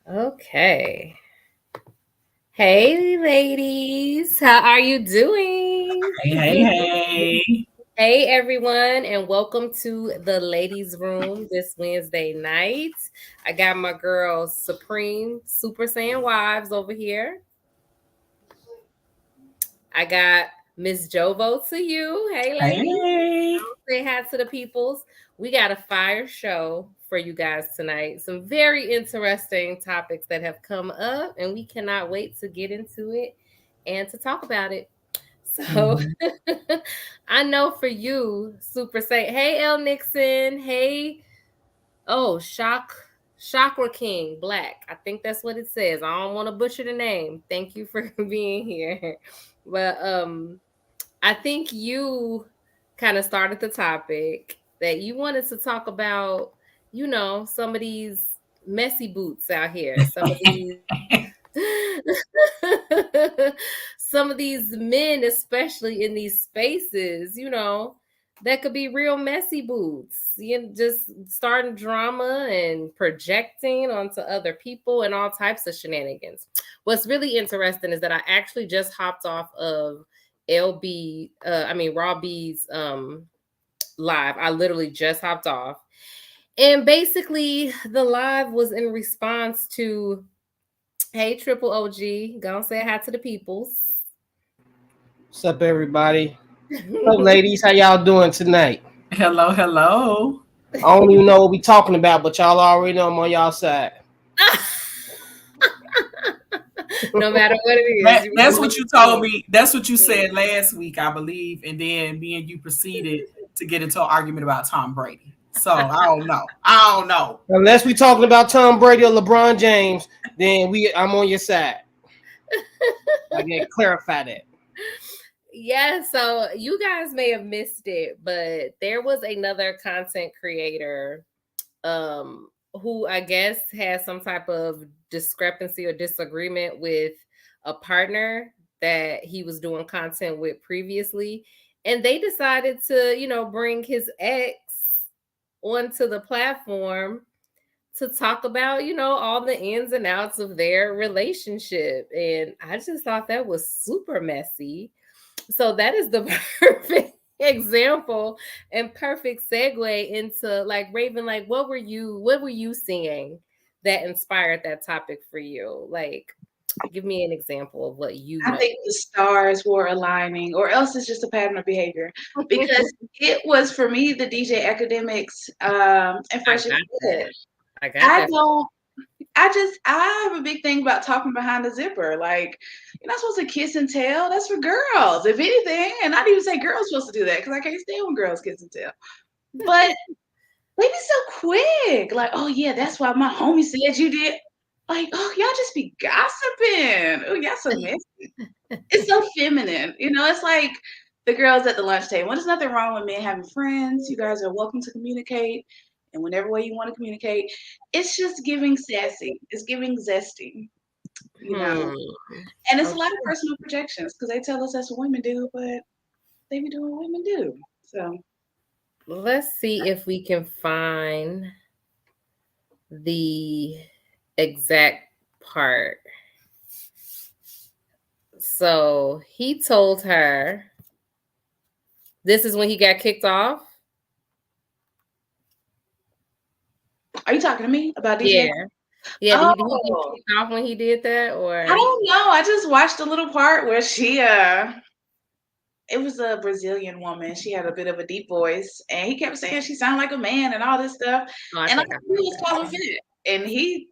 Okay. Hey, ladies. How are you doing? Hey. Hey, everyone, and welcome to the ladies' room this Wednesday night. I got my girls, Supreme Super Saiyan Wives over here. I got Miss Jovo to you. Hey, ladies. Hey. Say hi to the peoples. We got a fire show for you guys tonight. Some very interesting topics that have come up, and we cannot wait to get into it and to talk about it. So Mhm. I know for you, Super Say, hey El Nixon, hey, oh Chakra King Black. I think that's what it says. I don't want to butcher the name. Thank you for being here. But I think you kind of started the topic that you wanted to talk about, some of these messy boots out here, some of these some of these men, especially in these spaces, that could be real messy boots. Just starting drama and projecting onto other people and all types of shenanigans. What's really interesting is that I actually just hopped off of Raw B's live. I literally just hopped off. And basically the live was in response to, hey, Triple OG, gonna say hi to the peoples. What's up, everybody? Hello, ladies. How y'all doing tonight? Hello. I don't even know what we talking about, but y'all already know I'm on y'all side. No matter what it is. That's what you told me. That's what you said last week, I believe. And then me and you proceeded to get into an argument about Tom Brady. So I don't know. Unless we talking about Tom Brady or LeBron James, then I'm on your side. I can clarify that. Yeah, so you guys may have missed it, but there was another content creator who I guess has some type of discrepancy or disagreement with a partner that he was doing content with previously, and they decided to, bring his ex onto the platform to talk about, all the ins and outs of their relationship. And I just thought that was super messy. So that is the perfect example and perfect segue into, like, Raven, like what were you seeing that inspired that topic for you? Like, give me an example of what you I know. think the stars were aligning, or else it's just a pattern of behavior. Because it was for me the DJ Academics and I Fresh got Fit. that. I got I that. don't. I have a big thing about talking behind the zipper. Like, you're not supposed to kiss and tell. That's for girls, if anything. And not even say girls supposed to do that because I can't stand when girls kiss and tell. But they be so quick. Like, oh yeah, that's why my homie said you did. Like, oh, y'all just be gossiping. Oh, y'all so messy. It's so feminine. It's like the girls at the lunch table. Well, there's nothing wrong with men having friends. You guys are welcome to communicate in whatever way you want to communicate. It's just giving sassy. It's giving zesty, you know. And it's a lot of Okay. personal projections because they tell us that's what women do, but they be doing what women do. So Let's see if we can find the exact part. So he told her, this is when he got kicked off. are you talking to me about DJ? Yeah. Yeah, did he get Oh, kicked off when he did that, I or? don't know. I just watched a little part where it was a Brazilian woman. She had a bit of a deep voice, and he kept saying she sounded like a man and all this stuff. Oh, I And I think I thought he was calling fit, and he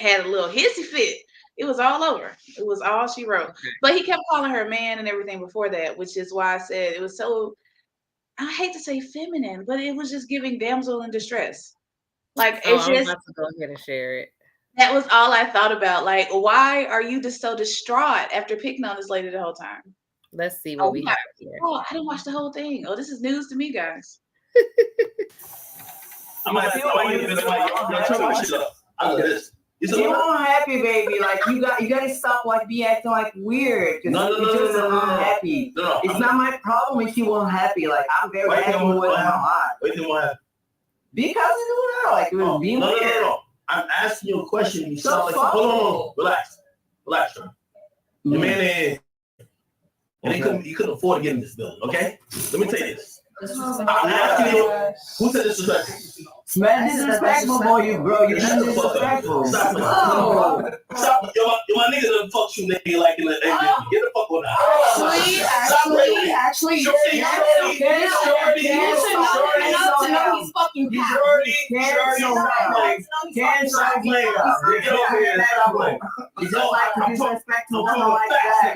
had a little hissy fit. It was all over. It was all she wrote. But he kept calling her man and everything before that, which is why I said it was so. I hate to say feminine, but it was just giving damsel in distress. Like Oh, it's I'm just about to go ahead and share it. that was all I thought about. Like, why are you just so distraught after picking on this lady the whole time? Let's see Oh, what we have here. oh, I didn't watch the whole thing. Oh, this is news to me, guys. I'm like, why you been like, turn my shit up. I love this. It's you unhappy, baby. Like you gotta stop like be acting like weird. No, you're just unhappy. No. It's not my problem if you unhappy. Like I'm very happy with my life. Why you think what happened? Because you do that. Like it was being weird. No. I'm asking you a question. You sound like hold on, relax, sir. The man in, and he couldn't afford to get in this building. Okay, let me tell you this. I'm asking you, who said this disrespectful? Man, disrespectful for you, bro. You're disrespectful. Stop, yo, my nigga done fuck you, nigga, like in the get the fuck on that. Actually, Shorty, he's fucking He's just like disrespectful, like that.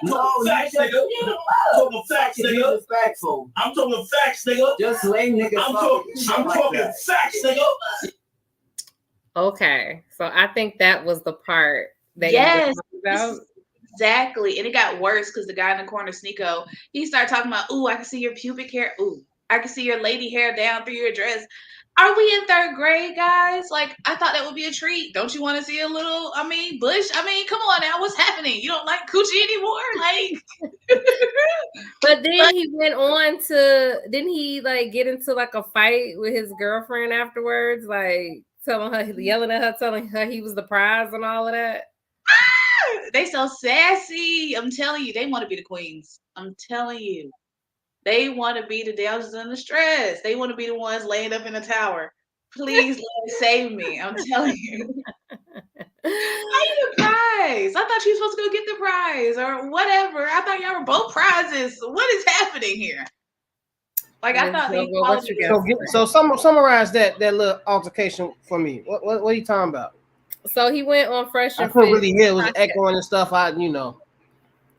No, facts, nigga. Talking facts, nigga. I'm talking facts, nigga. Just lame niggas. I'm talking facts, nigga. Okay, so I think that was the part that Yes, you were talking about. exactly. And it got worse because the guy in the corner, Sneeko, he started talking about, ooh, I can see your pubic hair. Ooh, I can see your lady hair down through your dress. Are we in third grade, guys? Like, I thought that would be a treat. Don't you want to see a little, bush? Come on now. What's happening? You don't like coochie anymore? Like. But then he went on to, didn't he like get into like a fight with his girlfriend afterwards? Like telling her, yelling at her, telling her he was the prize and all of that. They so sassy. I'm telling you, they want to be the queens. I'm telling you. They want to be the damsels in distress. They want to be the ones laying up in the tower. Please, Lord, save me. I'm telling you. How you the prize? I thought you were supposed to go get the prize or whatever. I thought y'all were both prizes. What is happening here? Like, I thought the equality. So summarize that little altercation for me. What are you talking about? So he went on Fresh and I couldn't Fit really hear. It was echoing and stuff.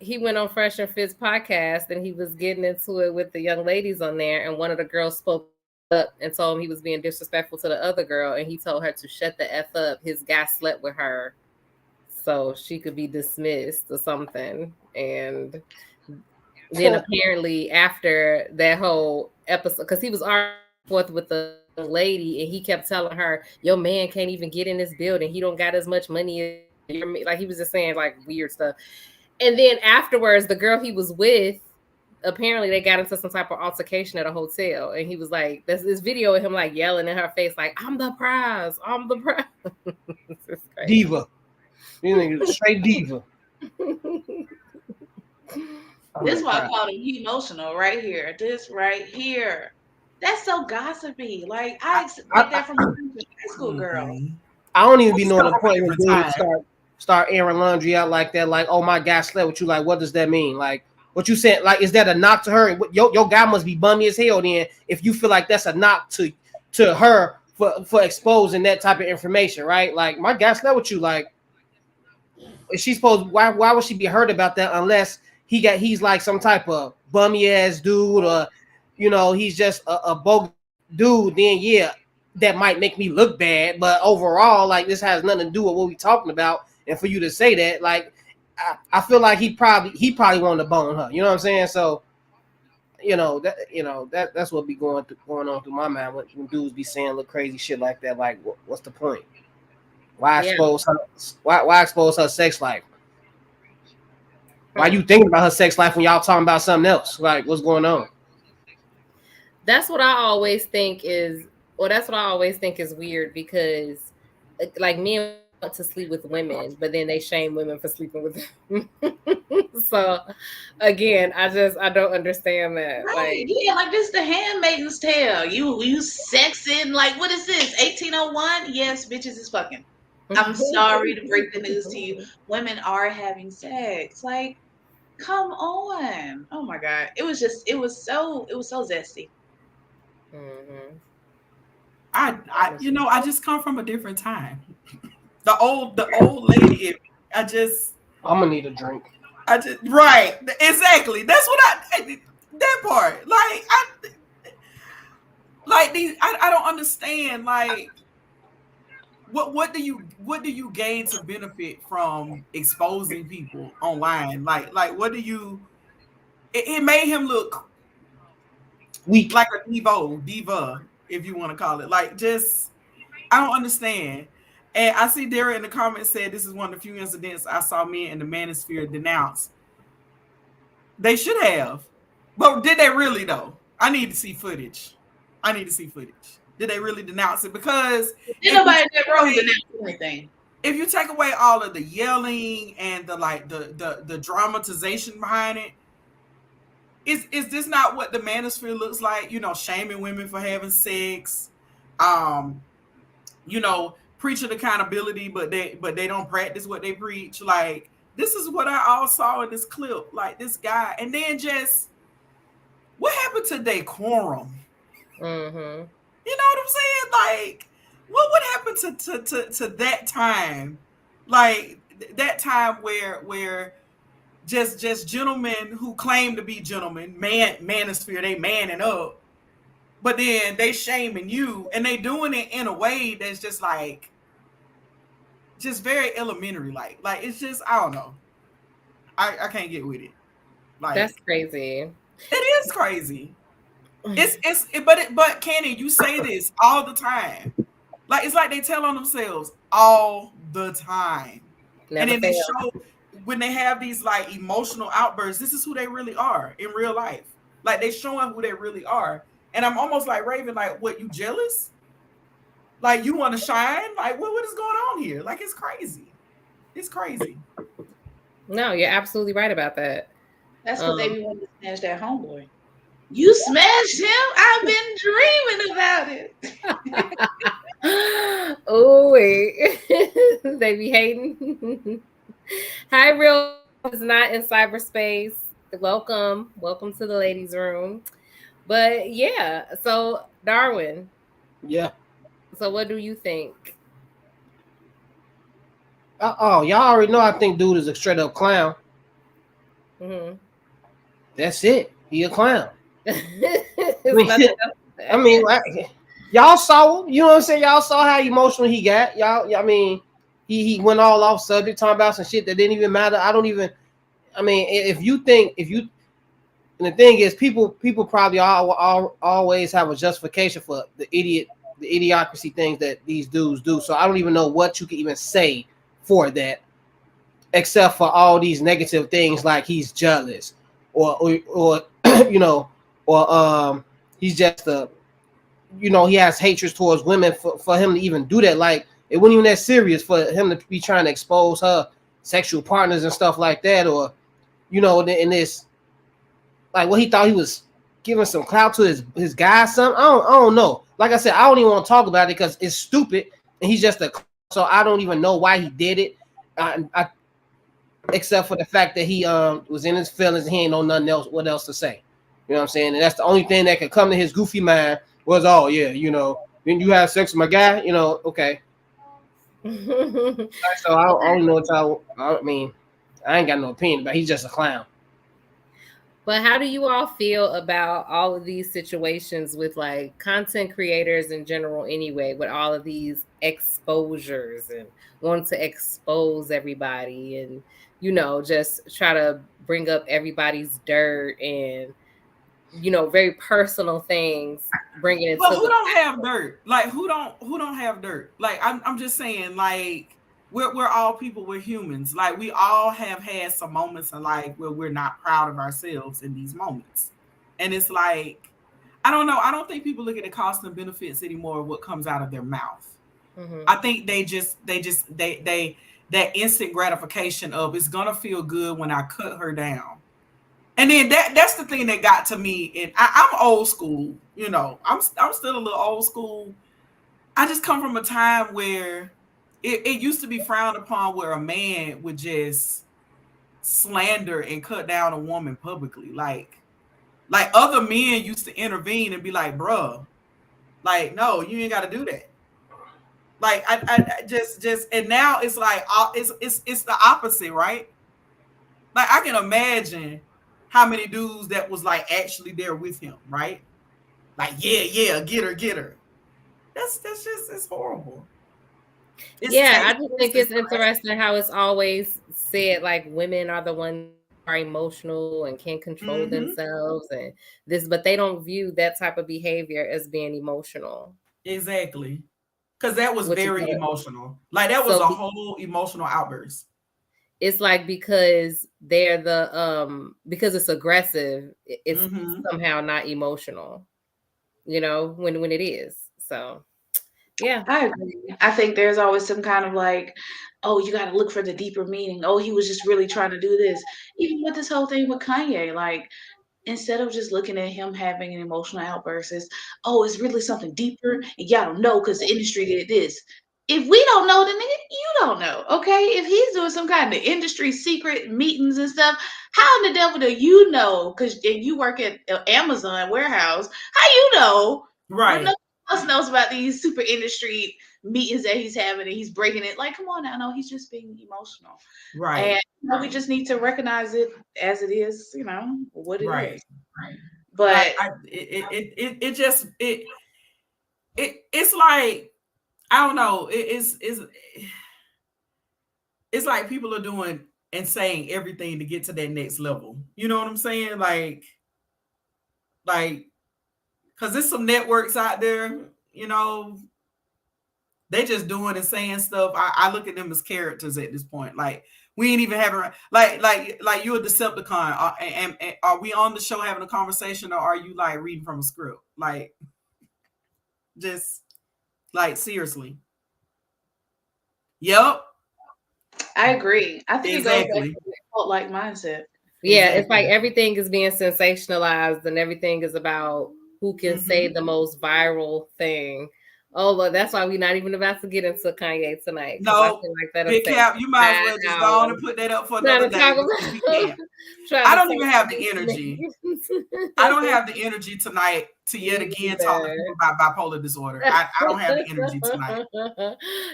He went on Fresh and Fit's podcast and he was getting into it with the young ladies on there. And one of the girls spoke up and told him he was being disrespectful to the other girl. And he told her to shut the F up. His guy slept with her so she could be dismissed or something. And then apparently after that whole episode, because he was arguing forth with the lady and he kept telling her, your man can't even get in this building. He don't got as much money as like he was just saying like weird stuff. And then afterwards, the girl he was with, apparently they got into some type of altercation at a hotel. And he was like, there's this video of him like yelling in her face, like, I'm the prize. I'm the prize. Diva. You nigga straight diva. This is why I called him emotional right here. This right here. That's so gossipy. Like, I expect that from a high school girl. I don't even be knowing the point when dudes start airing laundry out like that. Like, oh, my guy slept with you. Like, what does that mean? Like, what you saying? Like, is that a knock to her? Your guy must be bummy as hell then if you feel like that's a knock to her for exposing that type of information, right? Like, my guy slept with you. Like, is she supposed? Why would she be hurt about that unless he's like some type of bummy ass dude or he's just a bogus dude? Then yeah, that might make me look bad. But overall, like, this has nothing to do with what we're talking about. And for you to say that, like, I feel like he probably wanted to bone her. You know what I'm saying? So, that's what be going on through my mind when dudes be saying little crazy shit like that. Like, what's the point? Why expose her? Why expose her sex life? Why you thinking about her sex life when y'all talking about something else? Like, what's going on? That's what I always think is weird because, like, men want to sleep with women, but then they shame women for sleeping with them. So, again, I don't understand that. Right. Like this, the Handmaid's Tale. You sexing, like, what is this? 1801? Yes, bitches is fucking. I'm sorry to break the news to you. Women are having sex. Like, come on. Oh my God. It was so zesty. Mm-hmm. I just come from a different time. The old lady. I'm gonna need a drink. Right, exactly. That's what that part. I don't understand. Like, what do you gain to benefit from exposing people online? Like what do you? It made him look weak, like a diva, if you want to call it. Like, just I don't understand. And I see Dara in the comments said this is one of the few incidents I saw men in the manosphere denounce. They should have. But did they really, though? I need to see footage. Did they really denounce it? Because Did nobody in that room denounce anything? If you take away all of the yelling and the dramatization behind it, is this not what the manosphere looks like? You know, shaming women for having sex, you know, preaching accountability, but they don't practice what they preach. Like, this is what I all saw in this clip. Like, this guy, and then just what happened to decorum? Mm-hmm. You know what I'm saying? Like, what happened to that time? Like that time where just gentlemen who claim to be gentlemen, manosphere, they manning up, but then they shaming you, and they doing it in a way that's just like just very elementary. Like it's just, I don't know. I can't get with it. Like, That's crazy. it is crazy. But Kenny, you say this all the time. Like, it's like they tell on themselves all the time. Never and then fail. they show when they have these like emotional outbursts, this is who they really are in real life. Like, they showing who they really are. And I'm almost like, Raven, like, what, you jealous? Like, you want to shine? Like, what is going on here? Like, it's crazy. It's crazy. No, you're absolutely right about that. That's what they be wanting to smash that homeboy. You smashed him? I've been dreaming about it. Oh, wait. They be hating. Hi, Real is not in cyberspace. Welcome to the ladies' room. But yeah, so Darwin. Yeah. So what do you think? Y'all already know. I think dude is a straight up clown. Mm-hmm. That's it. He a clown. I mean, y'all saw, you know what I'm saying? Y'all saw how emotional he got. Y'all, I mean, he went all off subject, talking about some shit that didn't even matter. I mean, if you, and the thing is, people probably always have a justification for the idiocracy things that these dudes do. So I don't even know what you can even say for that, except for all these negative things like he's jealous, or you know, or he's just he has hatred towards women for him to even do that. Like, it wasn't even that serious for him to be trying to expose her sexual partners and stuff like that, or in this, like, what he thought he was giving some clout to his guy, something. I don't know. Like I said, I don't even want to talk about it because it's stupid, and he's just so I don't even know why he did it. Except for the fact that he was in his feelings and he ain't know nothing else, what else to say. You know what I'm saying? And that's the only thing that could come to his goofy mind was, oh yeah, then you have sex with my guy, okay. So I don't know what y'all. I mean, I ain't got no opinion, but he's just a clown. But how do you all feel about all of these situations with like content creators in general anyway, with all of these exposures and wanting to expose everybody and, just try to bring up everybody's dirt and, very personal things, bringing it But to who don't have dirt? Like, who don't have dirt? Like, I'm just saying, like, we're all people, we're humans. Like, we all have had some moments in life where we're not proud of ourselves in these moments. And it's like, I don't know. I don't think people look at the cost and benefits anymore of what comes out of their mouth. Mm-hmm. I think they that instant gratification of, it's gonna feel good when I cut her down. And then that's the thing that got to me. And I'm old school, I'm still a little old school. I just come from a time where it used to be frowned upon, where a man would just slander and cut down a woman publicly. Like other men used to intervene and be like, bruh, like, no, you ain't got to do that. Like, I just, and now it's like, it's the opposite, right? Like, I can imagine how many dudes that was like actually there with him, right? Like, yeah, get her. That's just, it's horrible. I just think it's interesting how it's always said like women are the ones who are emotional and can't control themselves and this, but they don't view that type of behavior as being emotional. Exactly. Because that was very emotional. Like, that was a whole emotional outburst. It's like because they're because it's aggressive, it's somehow not emotional, when it is. So yeah, I agree. I think there's always some kind of like, oh, you got to look for the deeper meaning. Oh, he was just really trying to do this. Even with this whole thing with Kanye, like instead of just looking at him having an emotional outburst as, oh, it's really something deeper, and y'all don't know because the industry did this. If we don't know, then you don't know, okay? If he's doing some kind of industry secret meetings and stuff, how in the devil do you know? Because you work at Amazon warehouse, how you know? When Right. no one else knows about these super industry meetings that he's having and he's breaking it. Like, come on now, no, he's just being emotional. Right. And we just need to recognize it as it is, what it Right. is. But it's like, I don't know. It's like people are doing and saying everything to get to that next level. You know what I'm saying? Like, because there's some networks out there, they just doing and saying stuff. I look at them as characters at this point. Like, we ain't even having like you're a Decepticon. And are we on the show having a conversation, or are you like reading from a script? Like, just like seriously. Yep. I agree. I think it goes back Exactly. to the cult-like mindset. yeah, it's Exactly. like everything is being sensationalized and everything is about who can say the most viral thing. Oh, Lord, that's why we're not even about to get into Kanye tonight. 'cause I No, feel like that'll Big take Cap, you might as well just go on hours. and put that up for Trying another to day talk because we about, can't. trying I to don't talk even have about the energy. these I don't have the energy tonight to yet again talk to people about bipolar disorder. I don't have the energy tonight.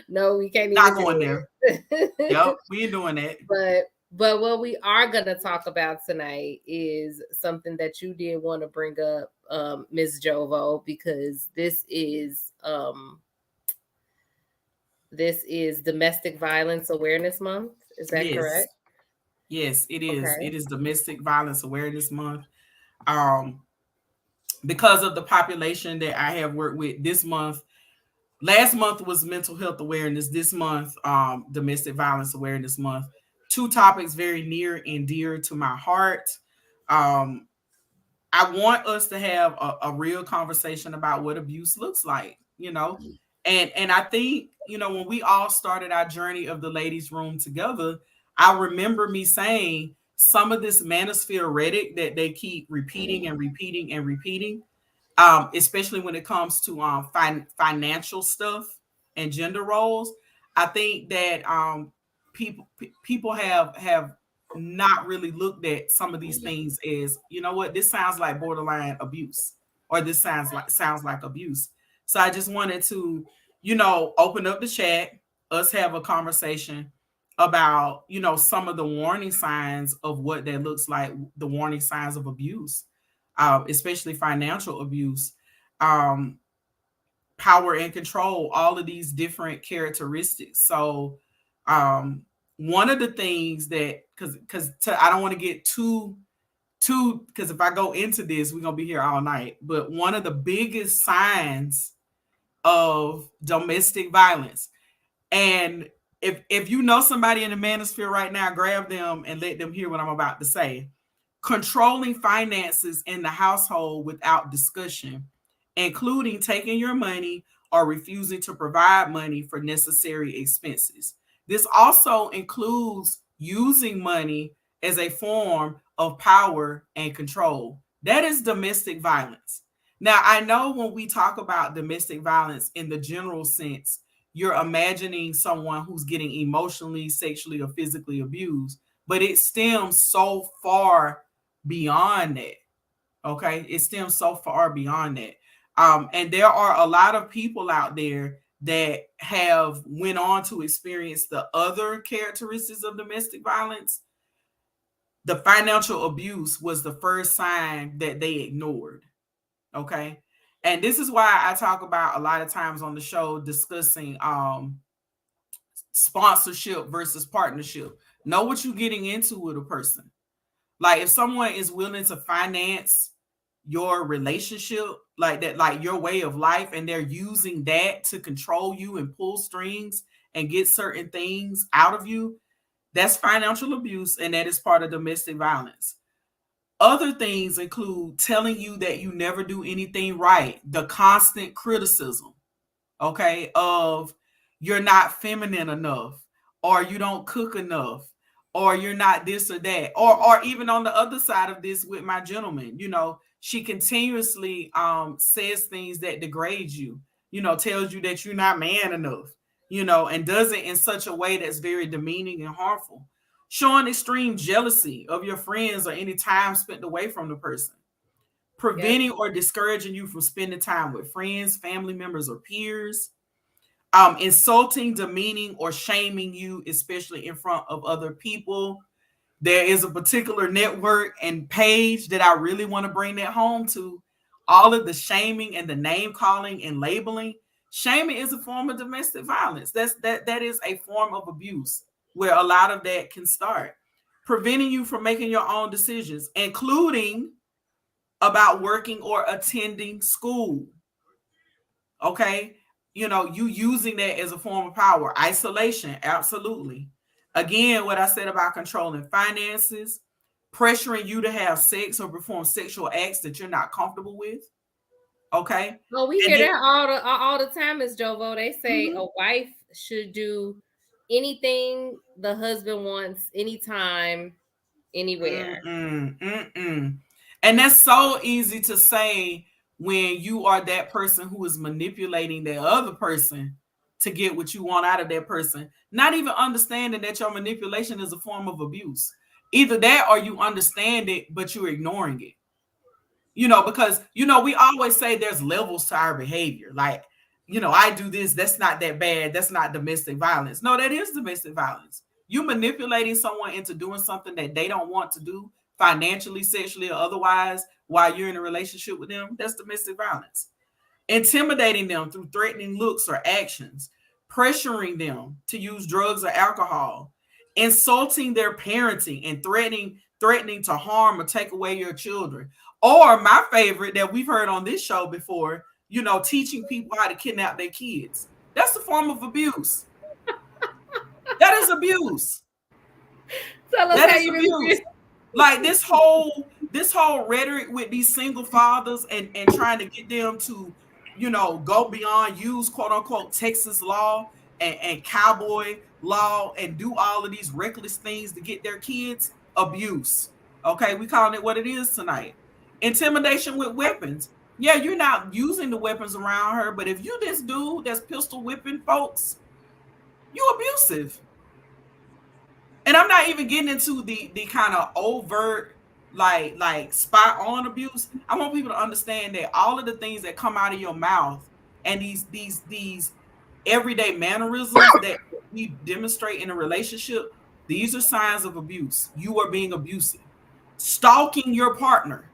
No, we can't Not even going do there. it. Yep, we ain't doing that. But what we are gonna talk about tonight is something that you did want to bring up, Ms. Jovo, because this is Domestic Violence Awareness Month. Is that Yes. correct? Yes, it is. Okay. It is Domestic Violence Awareness Month. Because of the population that I have worked with this month. Last month was Mental Health Awareness. This month, Domestic Violence Awareness Month. Two topics very near and dear to my heart. I want us to have a real conversation about what abuse looks like, and I think, when we all started our journey of the ladies' room together, I remember me saying some of this manosphere rhetoric that they keep repeating and repeating and repeating, especially when it comes to financial stuff and gender roles. I think that people have not really looked at some of these things as, what, this sounds like borderline abuse, or this sounds like abuse. So I just wanted to, open up the chat, us have a conversation about, some of the warning signs of what that looks like, the warning signs of abuse, especially financial abuse, power and control, all of these different characteristics. So one of the things that, because I don't want to get too, because if I go into this, we're going to be here all night. But one of the biggest signs of domestic violence, and if you know somebody in the manosphere right now, grab them and let them hear what I'm about to say. Controlling finances in the household without discussion, including taking your money or refusing to provide money for necessary expenses. This also includes using money as a form of power and control. That is domestic violence. Now, I know when we talk about domestic violence in the general sense, you're imagining someone who's getting emotionally, sexually, or physically abused, but it stems so far beyond that. Okay, it stems so far beyond that. And there are a lot of people out there that have went on to experience the other characteristics of domestic violence. The financial abuse was the first sign that they ignored. Okay. And this is why I talk about a lot of times on the show discussing sponsorship versus partnership. Know what you're getting into with a person. Like, if someone is willing to finance your relationship, like that, like your way of life, and they're using that to control you and pull strings and get certain things out of you, that's financial abuse, and that is part of domestic violence. Other things include telling you that you never do anything right, the constant criticism. okay, of you're not feminine enough, or you don't cook enough, or you're not this or that, or even on the other side of this with my gentleman, she continuously says things that degrade you, tells you that you're not man enough, and does it in such a way that's very demeaning and harmful. Showing extreme jealousy of your friends or any time spent away from the person. Preventing or discouraging you from spending time with friends, family members, or peers. Insulting, demeaning, or shaming you, especially in front of other people. There is a particular network and page that I really want to bring that home to. All of the shaming and the name calling and labeling. Shaming is a form of domestic violence. That is a form of abuse where a lot of that can start. Preventing you from making your own decisions, including about working or attending school. Okay? You using that as a form of power. Isolation, absolutely. Again, what I said about controlling finances, pressuring you to have sex or perform sexual acts that you're not comfortable with. Okay. Well, we hear that all the time, Ms. Jovo. They say a wife should do anything the husband wants, anytime, anywhere. And that's so easy to say when you are that person who is manipulating that other person to get what you want out of that person, not even understanding that your manipulation is a form of abuse. Either that or you understand it, but you're ignoring it. Because, we always say there's levels to our behavior. Like, I do this, that's not that bad. That's not domestic violence. No, that is domestic violence. You manipulating someone into doing something that they don't want to do financially, sexually, or otherwise while you're in a relationship with them. That's domestic violence. Intimidating them through threatening looks or actions, pressuring them to use drugs or alcohol, insulting their parenting and threatening to harm or take away your children. Or my favorite that we've heard on this show before, teaching people how to kidnap their kids. That's a form of abuse. That is abuse. That is abuse. Like this whole rhetoric with these single fathers and trying to get them to, go beyond, use quote unquote Texas law and cowboy law and do all of these reckless things to get their kids. Abuse. Okay, we calling it what it is tonight. Intimidation with weapons. Yeah, you're not using the weapons around her, but if you this dude that's pistol whipping folks, you abusive. And I'm not even getting into the kind of overt like spot on abuse. I want people to understand that all of the things that come out of your mouth and these everyday mannerisms that we demonstrate in a relationship, these are signs of abuse. You are being abusive. Stalking your partner,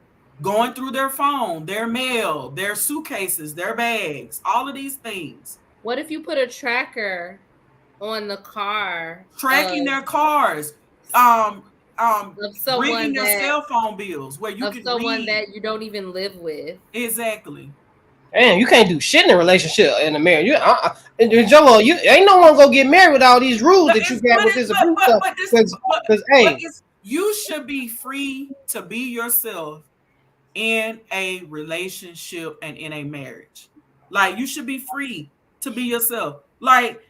going through their phone, their mail, their suitcases, their bags, all of these things. What if you put a tracker on the car, tracking their cars, bringing their cell phone bills where you can someone read. that you don't even live with? Exactly. And you can't do shit in a relationship in a marriage. Joel, you ain't no one gonna get married with all these rules that you got with this abuse stuff. Because hey, you should be free to be yourself in a relationship and in a marriage. Like you should be free to be yourself. Like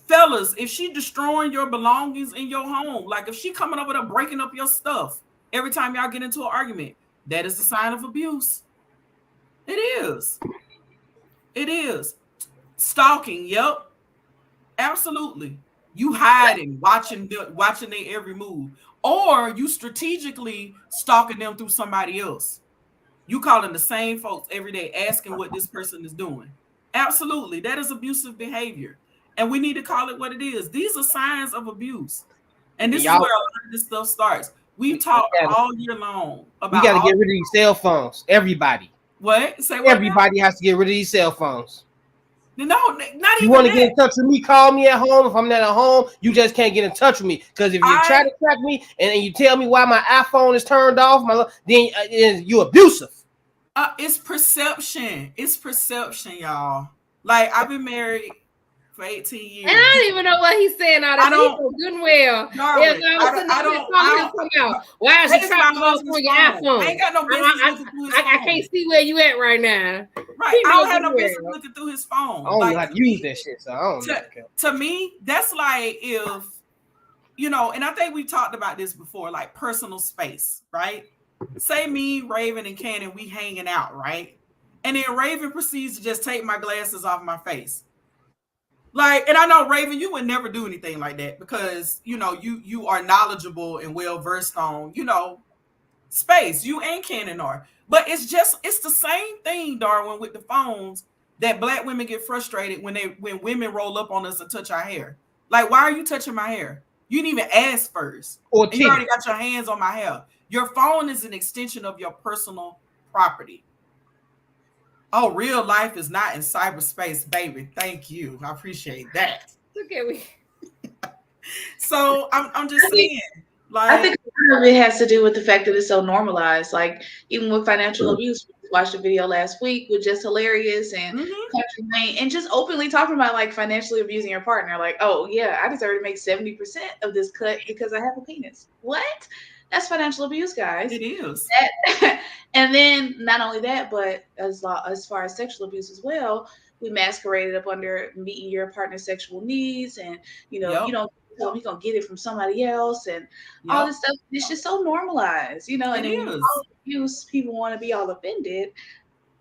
fellas, if she destroying your belongings in your home, like if she coming over there breaking up your stuff every time y'all get into an argument, that is a sign of abuse. It is. It is. Stalking, yep. Absolutely. You hiding, watching their every move. Or you strategically stalking them through somebody else. You calling the same folks every day, asking what this person is doing. Absolutely. That is abusive behavior. And we need to call it what it is. These are signs of abuse. And this is where a lot of this stuff starts. We've talked all year long about we got to get rid of these cell phones. Everybody. What? Say what? Everybody has to get rid of these cell phones. No, not even. You want to get in touch with me? Call me at home. If I'm not at home, you just can't get in touch with me. Because if you try to track me and you tell me why my iPhone is turned off, then you abusive. It's perception. It's perception, y'all. Like I've been married for 18 years. And I don't even know what he's saying all this. I don't- He know good and well. Darling, Why is That you is trying my to go husband's through your phone. iPhone? I ain't got no business looking through his phone. I can't see where you at right now. Right. He I know don't have no good business well. looking through his phone. I don't know Like, how to use that shit, so I don't know. to me, that's like if, you know, and I think we talked about this before, like personal space, right? Say me, Raven, and Cannon, we hanging out, right? And then Raven proceeds to just take my glasses off my face. Like, and I know, Raven, you would never do anything like that because, you know, you are knowledgeable and well versed on, you know, space. You and Cannon are. But it's the same thing, Darwin, with the phones, that Black women get frustrated when women roll up on us and touch our hair. Like, why are you touching my hair? You didn't even ask first. Or you already got your hands on my hair. Your phone is an extension of your personal property. Oh, real life is not in cyberspace, baby. Thank you. I appreciate that. Look at me. So I'm just saying. Like, I think part of it has to do with the fact that it's so normalized. Like, even with financial abuse, we watched a video last week with Just Hilarious and Country Lane, and just openly talking about like financially abusing your partner. Like, oh yeah, I deserve to make 70% of this cut because I have a penis. What? That's financial abuse, guys. It is. And then not only that, but as far as sexual abuse as well, we masqueraded up under meeting your partner's sexual needs, and you know, you don't tell him he's gonna get it from somebody else, and all this stuff. It's just so normalized, you know. And then when you call it abuse, people want to be all offended,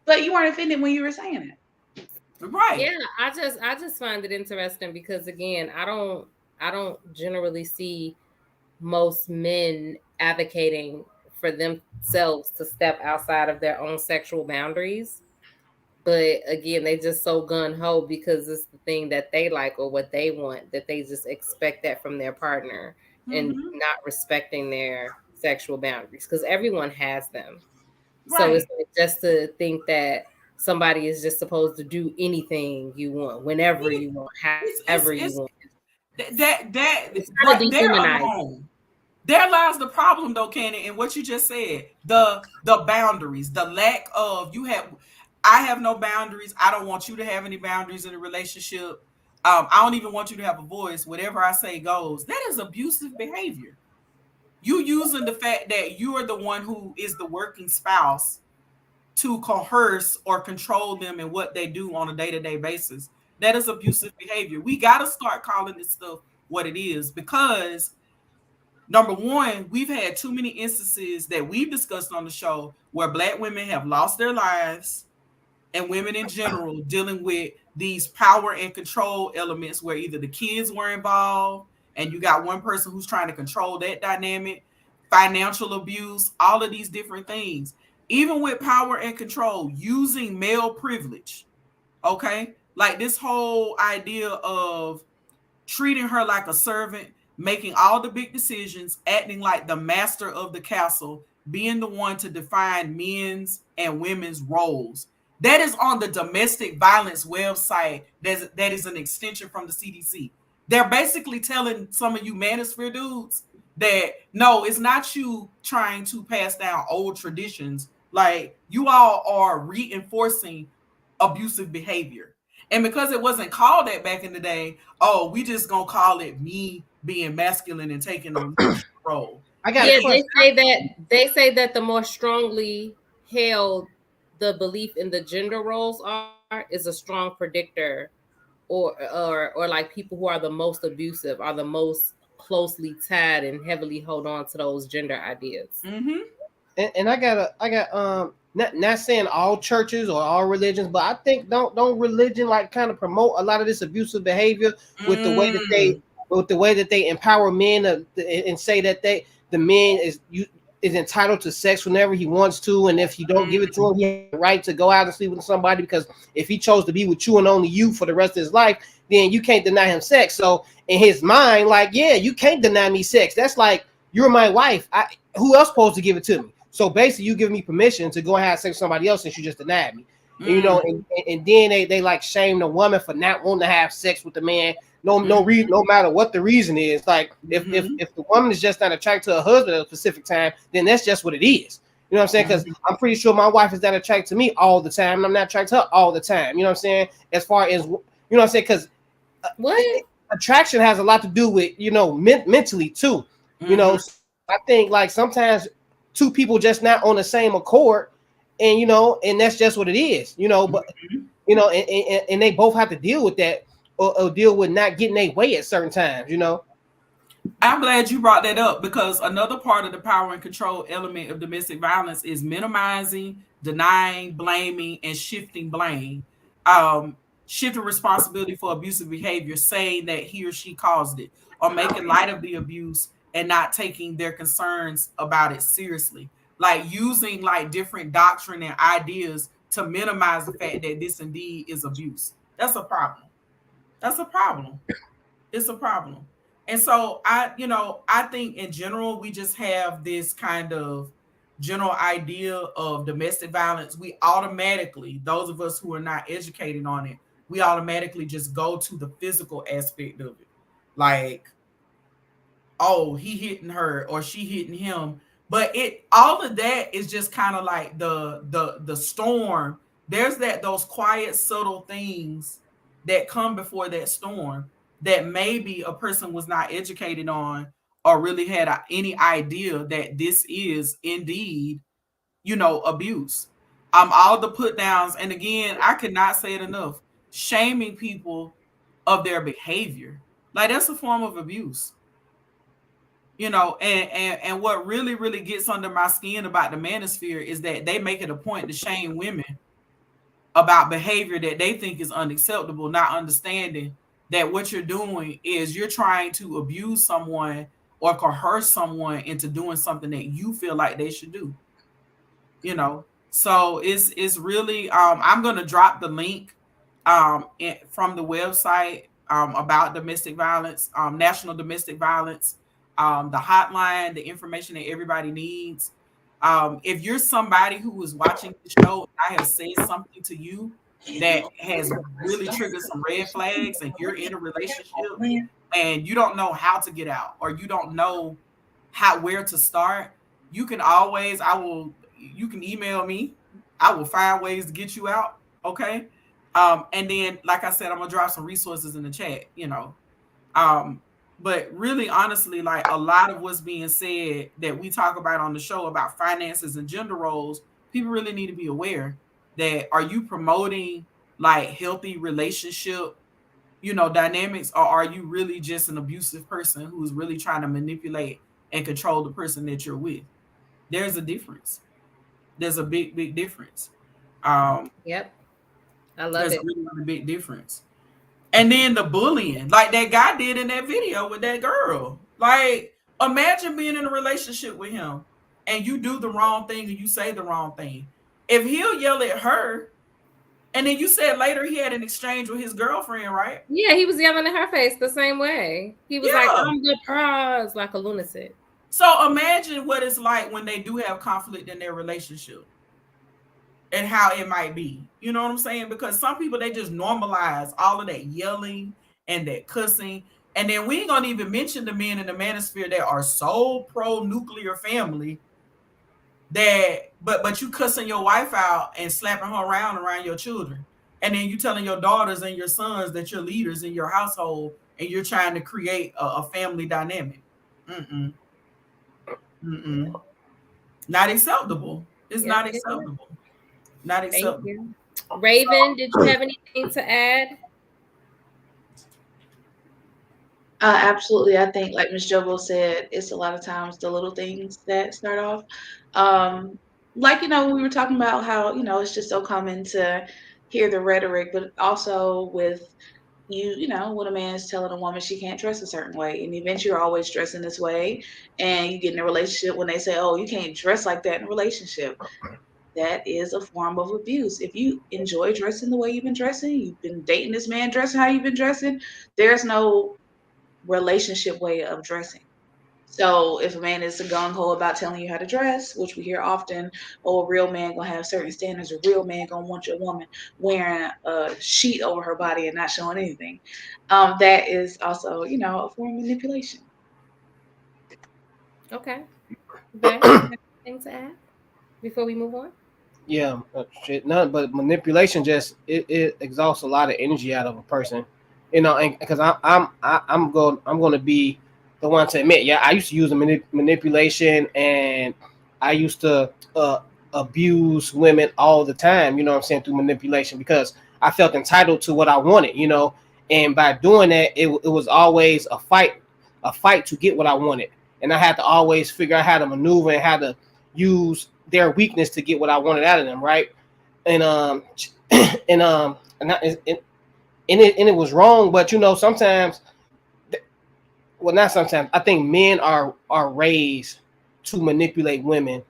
but you weren't offended when you were saying it. Right. Yeah, I just find it interesting because again, I don't generally see most men advocating for themselves to step outside of their own sexual boundaries. But again, they just so gun-ho because it's the thing that they like or what they want, that they just expect that from their partner and not respecting their sexual boundaries because everyone has them. Right. So it's like just to think that somebody is just supposed to do anything you want, whenever you want, however you want. They're alone. There lies the problem, though, Cannon, and what you just said. The boundaries, the lack of I have no boundaries. I don't want you to have any boundaries in a relationship. I don't even want you to have a voice. Whatever I say goes. That is abusive behavior. You using the fact that you are the one who is the working spouse to coerce or control them in what they do on a day-to-day basis. That is abusive behavior. We got to start calling this stuff what it is because number one, we've had too many instances that we've discussed on the show where Black women have lost their lives and women in general dealing with these power and control elements where either the kids were involved and you got one person who's trying to control that dynamic, financial abuse, all of these different things. Even with power and control, using male privilege, okay? Like this whole idea of treating her like a servant, making all the big decisions, acting like the master of the castle, being the one to define men's and women's roles. That is on the domestic violence website that is an extension from the CDC. They're basically telling some of you manosphere dudes that, no, it's not you trying to pass down old traditions. Like, you all are reinforcing abusive behavior. And because it wasn't called that back in the day, oh, we just gonna call it me being masculine and taking a role. They say that the more strongly held the belief in the gender roles is a strong predictor, or like people who are the most abusive are the most closely tied and heavily hold on to those gender ideas. Mm-hmm. And I got not saying all churches or all religions, but I think don't religion like kind of promote a lot of this abusive behavior with the way that they empower men and say that the man is entitled to sex whenever he wants to, and if you don't give it to him, he has the right to go out and sleep with somebody, because if he chose to be with you and only you for the rest of his life, then you can't deny him sex. So in his mind, like, yeah, you can't deny me sex. That's like, you're my wife. Who else supposed to give it to me? So basically, you give me permission to go and have sex with somebody else since you just denied me. And, you know, and then they like shame the woman for not wanting to have sex with the man. No matter what the reason is. Like if the woman is just not attracted to her husband at a specific time, then that's just what it is. You know what I'm saying? Because I'm pretty sure my wife is not attracted to me all the time, and I'm not attracted to her all the time. You know what I'm saying? As far as, you know what I'm saying? Because What? Attraction has a lot to do with, mentally too. Mhm. I think like sometimes two people just not on the same accord, and and that's just what it is. But and they both have to deal with that, or deal with not getting their way at certain times. I'm glad you brought that up because another part of the power and control element of domestic violence is minimizing, denying, blaming, and shifting blame. Um, Shifting responsibility for abusive behavior, saying that he or she caused it, or making light of the abuse and not taking their concerns about it seriously. Like using like different doctrine and ideas to minimize the fact that this indeed is abuse. That's a problem. That's a problem. It's a problem. And so I think in general, we just have this kind of general idea of domestic violence. We automatically, those of us who are not educated on it, we automatically just go to the physical aspect of it. Like, oh, he hitting her or she hitting him. But all of that is just kind of like the storm. There's those quiet, subtle things that come before that storm that maybe a person was not educated on or really had any idea that this is indeed, abuse. All the put downs, and again, I could not say it enough. Shaming people of their behavior, like that's a form of abuse. And what really, really gets under my skin about the manosphere is that they make it a point to shame women about behavior that they think is unacceptable, not understanding that what you're doing is you're trying to abuse someone or coerce someone into doing something that you feel like they should do. So it's really I'm gonna drop the link from the website about domestic violence, national domestic violence, the hotline, the information that everybody needs. If you're somebody who is watching the show and I have said something to you that has really triggered some red flags, and you're in a relationship and you don't know how to get out, or you don't know where to start, you can always you can email me. I will find ways to get you out. Okay. And then, like I said, I'm gonna drop some resources in the chat, but really honestly, like a lot of what's being said that we talk about on the show about finances and gender roles, people really need to be aware that, are you promoting like healthy relationship, dynamics, or are you really just an abusive person who's really trying to manipulate and control the person that you're with? There's a difference. There's a big, big difference. Yep. I love There's it. a really, really big difference. And then the bullying, like that guy did in that video with that girl. Like, imagine being in a relationship with him and you do the wrong thing and you say the wrong thing. If he'll yell at her, and then you said later he had an exchange with his girlfriend, right? Yeah, he was yelling in her face the same way. He was like, I'm the prize, like a lunatic. So imagine what it's like when they do have conflict in their relationship and how it might be. You know what I'm saying? Because some people, they just normalize all of that yelling and that cussing. And then we ain't gonna even mention the men in the manosphere that are so pro-nuclear family that but you cussing your wife out and slapping her around your children. And then you telling your daughters and your sons that you're leaders in your household and you're trying to create a family dynamic. Not acceptable. It's not acceptable. Not acceptable. Thank you. Raven, did you have anything to add? Absolutely. I think, like Ms. Jobo said, it's a lot of times the little things that start off. Like, we were talking about how, it's just so common to hear the rhetoric, but also with when a man is telling a woman she can't dress a certain way, and eventually you're always dressing this way, and you get in a relationship when they say, oh, you can't dress like that in a relationship. That is a form of abuse. If you enjoy dressing the way you've been dressing, you've been dating this man dressing how you've been dressing, there's no relationship way of dressing. So if a man is gung-ho about telling you how to dress, which we hear often, oh, a real man gonna have certain standards, a real man gonna want your woman wearing a sheet over her body and not showing anything. That is also, a form of manipulation. Okay. Anything to add before we move on? Yeah, shit, none. But manipulation just it exhausts a lot of energy out of a person, you know, and because I'm going to be the one to admit, yeah, I used to use the manipulation, and I used to abuse women all the time. You know what I'm saying, through manipulation, because I felt entitled to what I wanted. You know, and by doing that, it was always a fight to get what I wanted, and I had to always figure out how to maneuver and how to use their weakness to get what I wanted out of them, right? And and and, I, and it was wrong, but you know, sometimes, well, not sometimes, I think men are raised to manipulate women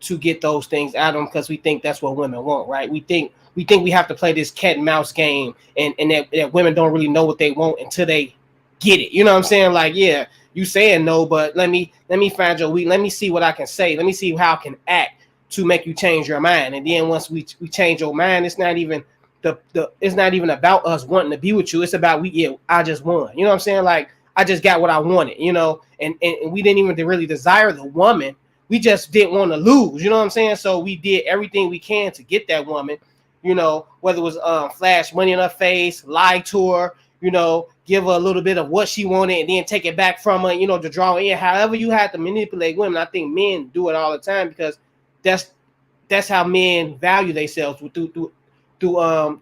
to get those things out of them, because we think that's what women want, right? We think we have to play this cat and mouse game, and that women don't really know what they want until they get it. You know what I'm saying? Like, yeah, you saying no, but let me find your weak. Let me see what I can say. Let me see how I can act to make you change your mind. And then once we change your mind, it's not even it's not even about us wanting to be with you. It's about I just won. You know what I'm saying? Like, I just got what I wanted, you know, and we didn't even really desire the woman. We just didn't want to lose, you know what I'm saying? So we did everything we can to get that woman, you know, whether it was flash money in her face, lie to her, you know, give her a little bit of what she wanted and then take it back from her, you know, to draw in. However you had to manipulate women, I think men do it all the time, because that's how men value themselves, through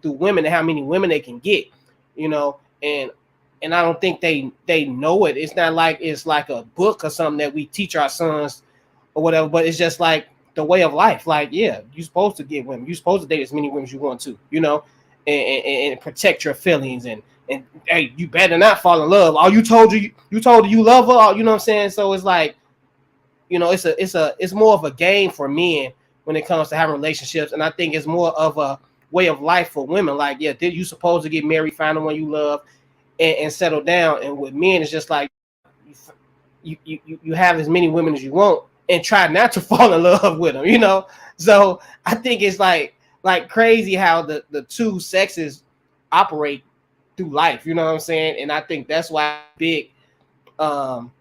women, and how many women they can get, you know, and I don't think they know it. It's not like it's like a book or something that we teach our sons or whatever, but it's just like the way of life. Like, yeah, you're supposed to get women. You're supposed to date as many women as you want to, you know, and protect your feelings. And hey, you better not fall in love. Oh, you told her you love her. You know what I'm saying? So it's like, you know, it's more of a game for men when it comes to having relationships. And I think it's more of a way of life for women. Like, yeah, you supposed to get married, find the one you love, and settle down. And with men, it's just like you have as many women as you want and try not to fall in love with them, you know. So I think it's like crazy how the two sexes operate through life, you know what I'm saying? And I think that's why big um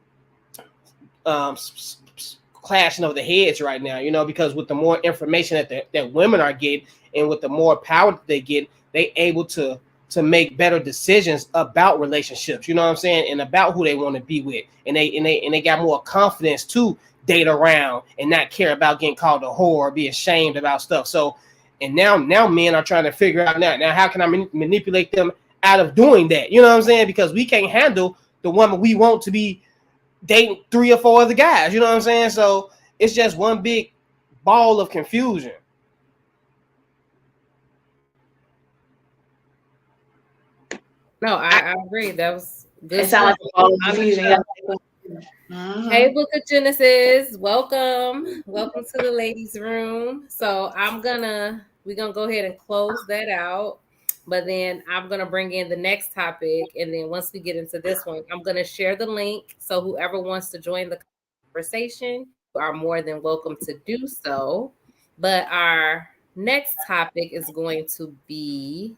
clashing of the heads right now, you know, because with the more information that women are getting, and with the more power that they get, they able to make better decisions about relationships, you know what I'm saying, and about who they want to be with, and they got more confidence to date around and not care about getting called a whore or be ashamed about stuff. So, and now men are trying to figure out now how can I manipulate them out of doing that, you know what I'm saying, because we can't handle the woman we want to be dating 3 or 4 other guys, you know what I'm saying? So it's just one big ball of confusion. No, I agree. That was good. It sounds like a ball of confusion. Yeah. Hey, Book of Genesis, welcome to the ladies' room. So we're gonna go ahead and close that out, but then I'm gonna bring in the next topic, and then once we get into this one, I'm gonna share the link. So whoever wants to join the conversation, you are more than welcome to do so. But our next topic is going to be: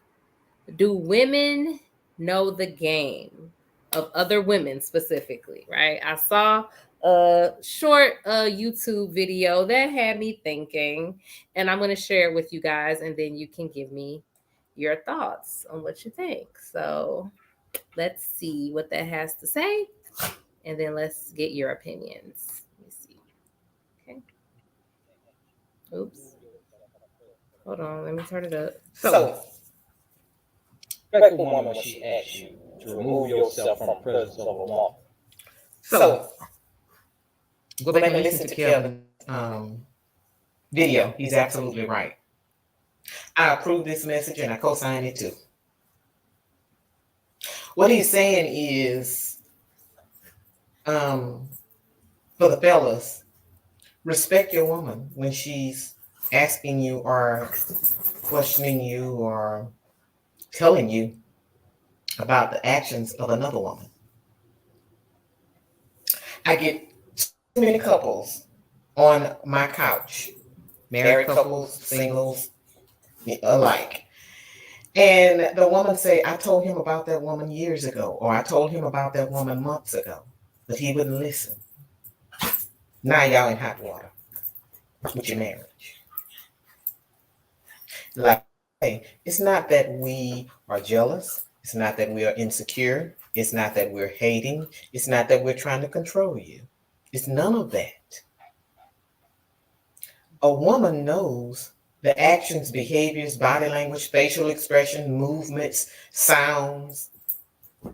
do women know the game of other women specifically, right? I saw a short YouTube video that had me thinking, and I'm going to share it with you guys, and then you can give me your thoughts on what you think. So let's see what that has to say, and then let's get your opinions. Let me see. Okay. Oops. Hold on. Let me turn it up. So, respectful woman, when she asks you to remove yourself from the presence of a woman. So, go back and listen to Kevin's video. He's absolutely right. I approve this message and I co-sign it too. What he's saying is, for the fellas, respect your woman when she's asking you or questioning you or telling you about the actions of another woman. I get too many couples on my couch, married couples, singles, alike. And the woman say, I told him about that woman years ago, or I told him about that woman months ago, but he wouldn't listen. Now y'all in hot water with your marriage. Like, hey, it's not that we are jealous. It's not that we are insecure. It's not that we're hating. It's not that we're trying to control you. It's none of that. A woman knows the actions, behaviors, body language, facial expression, movements, sounds,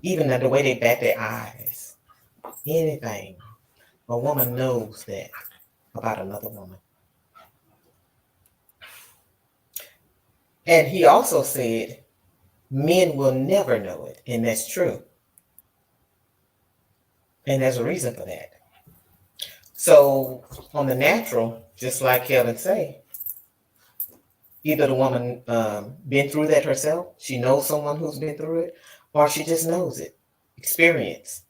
even the way they bat their eyes. Anything. A woman knows that about another woman. And he also said, men will never know it. And that's true. And there's a reason for that. So on the natural, just like Kevin say, either the woman been through that herself, she knows someone who's been through it, or she just knows it, experience.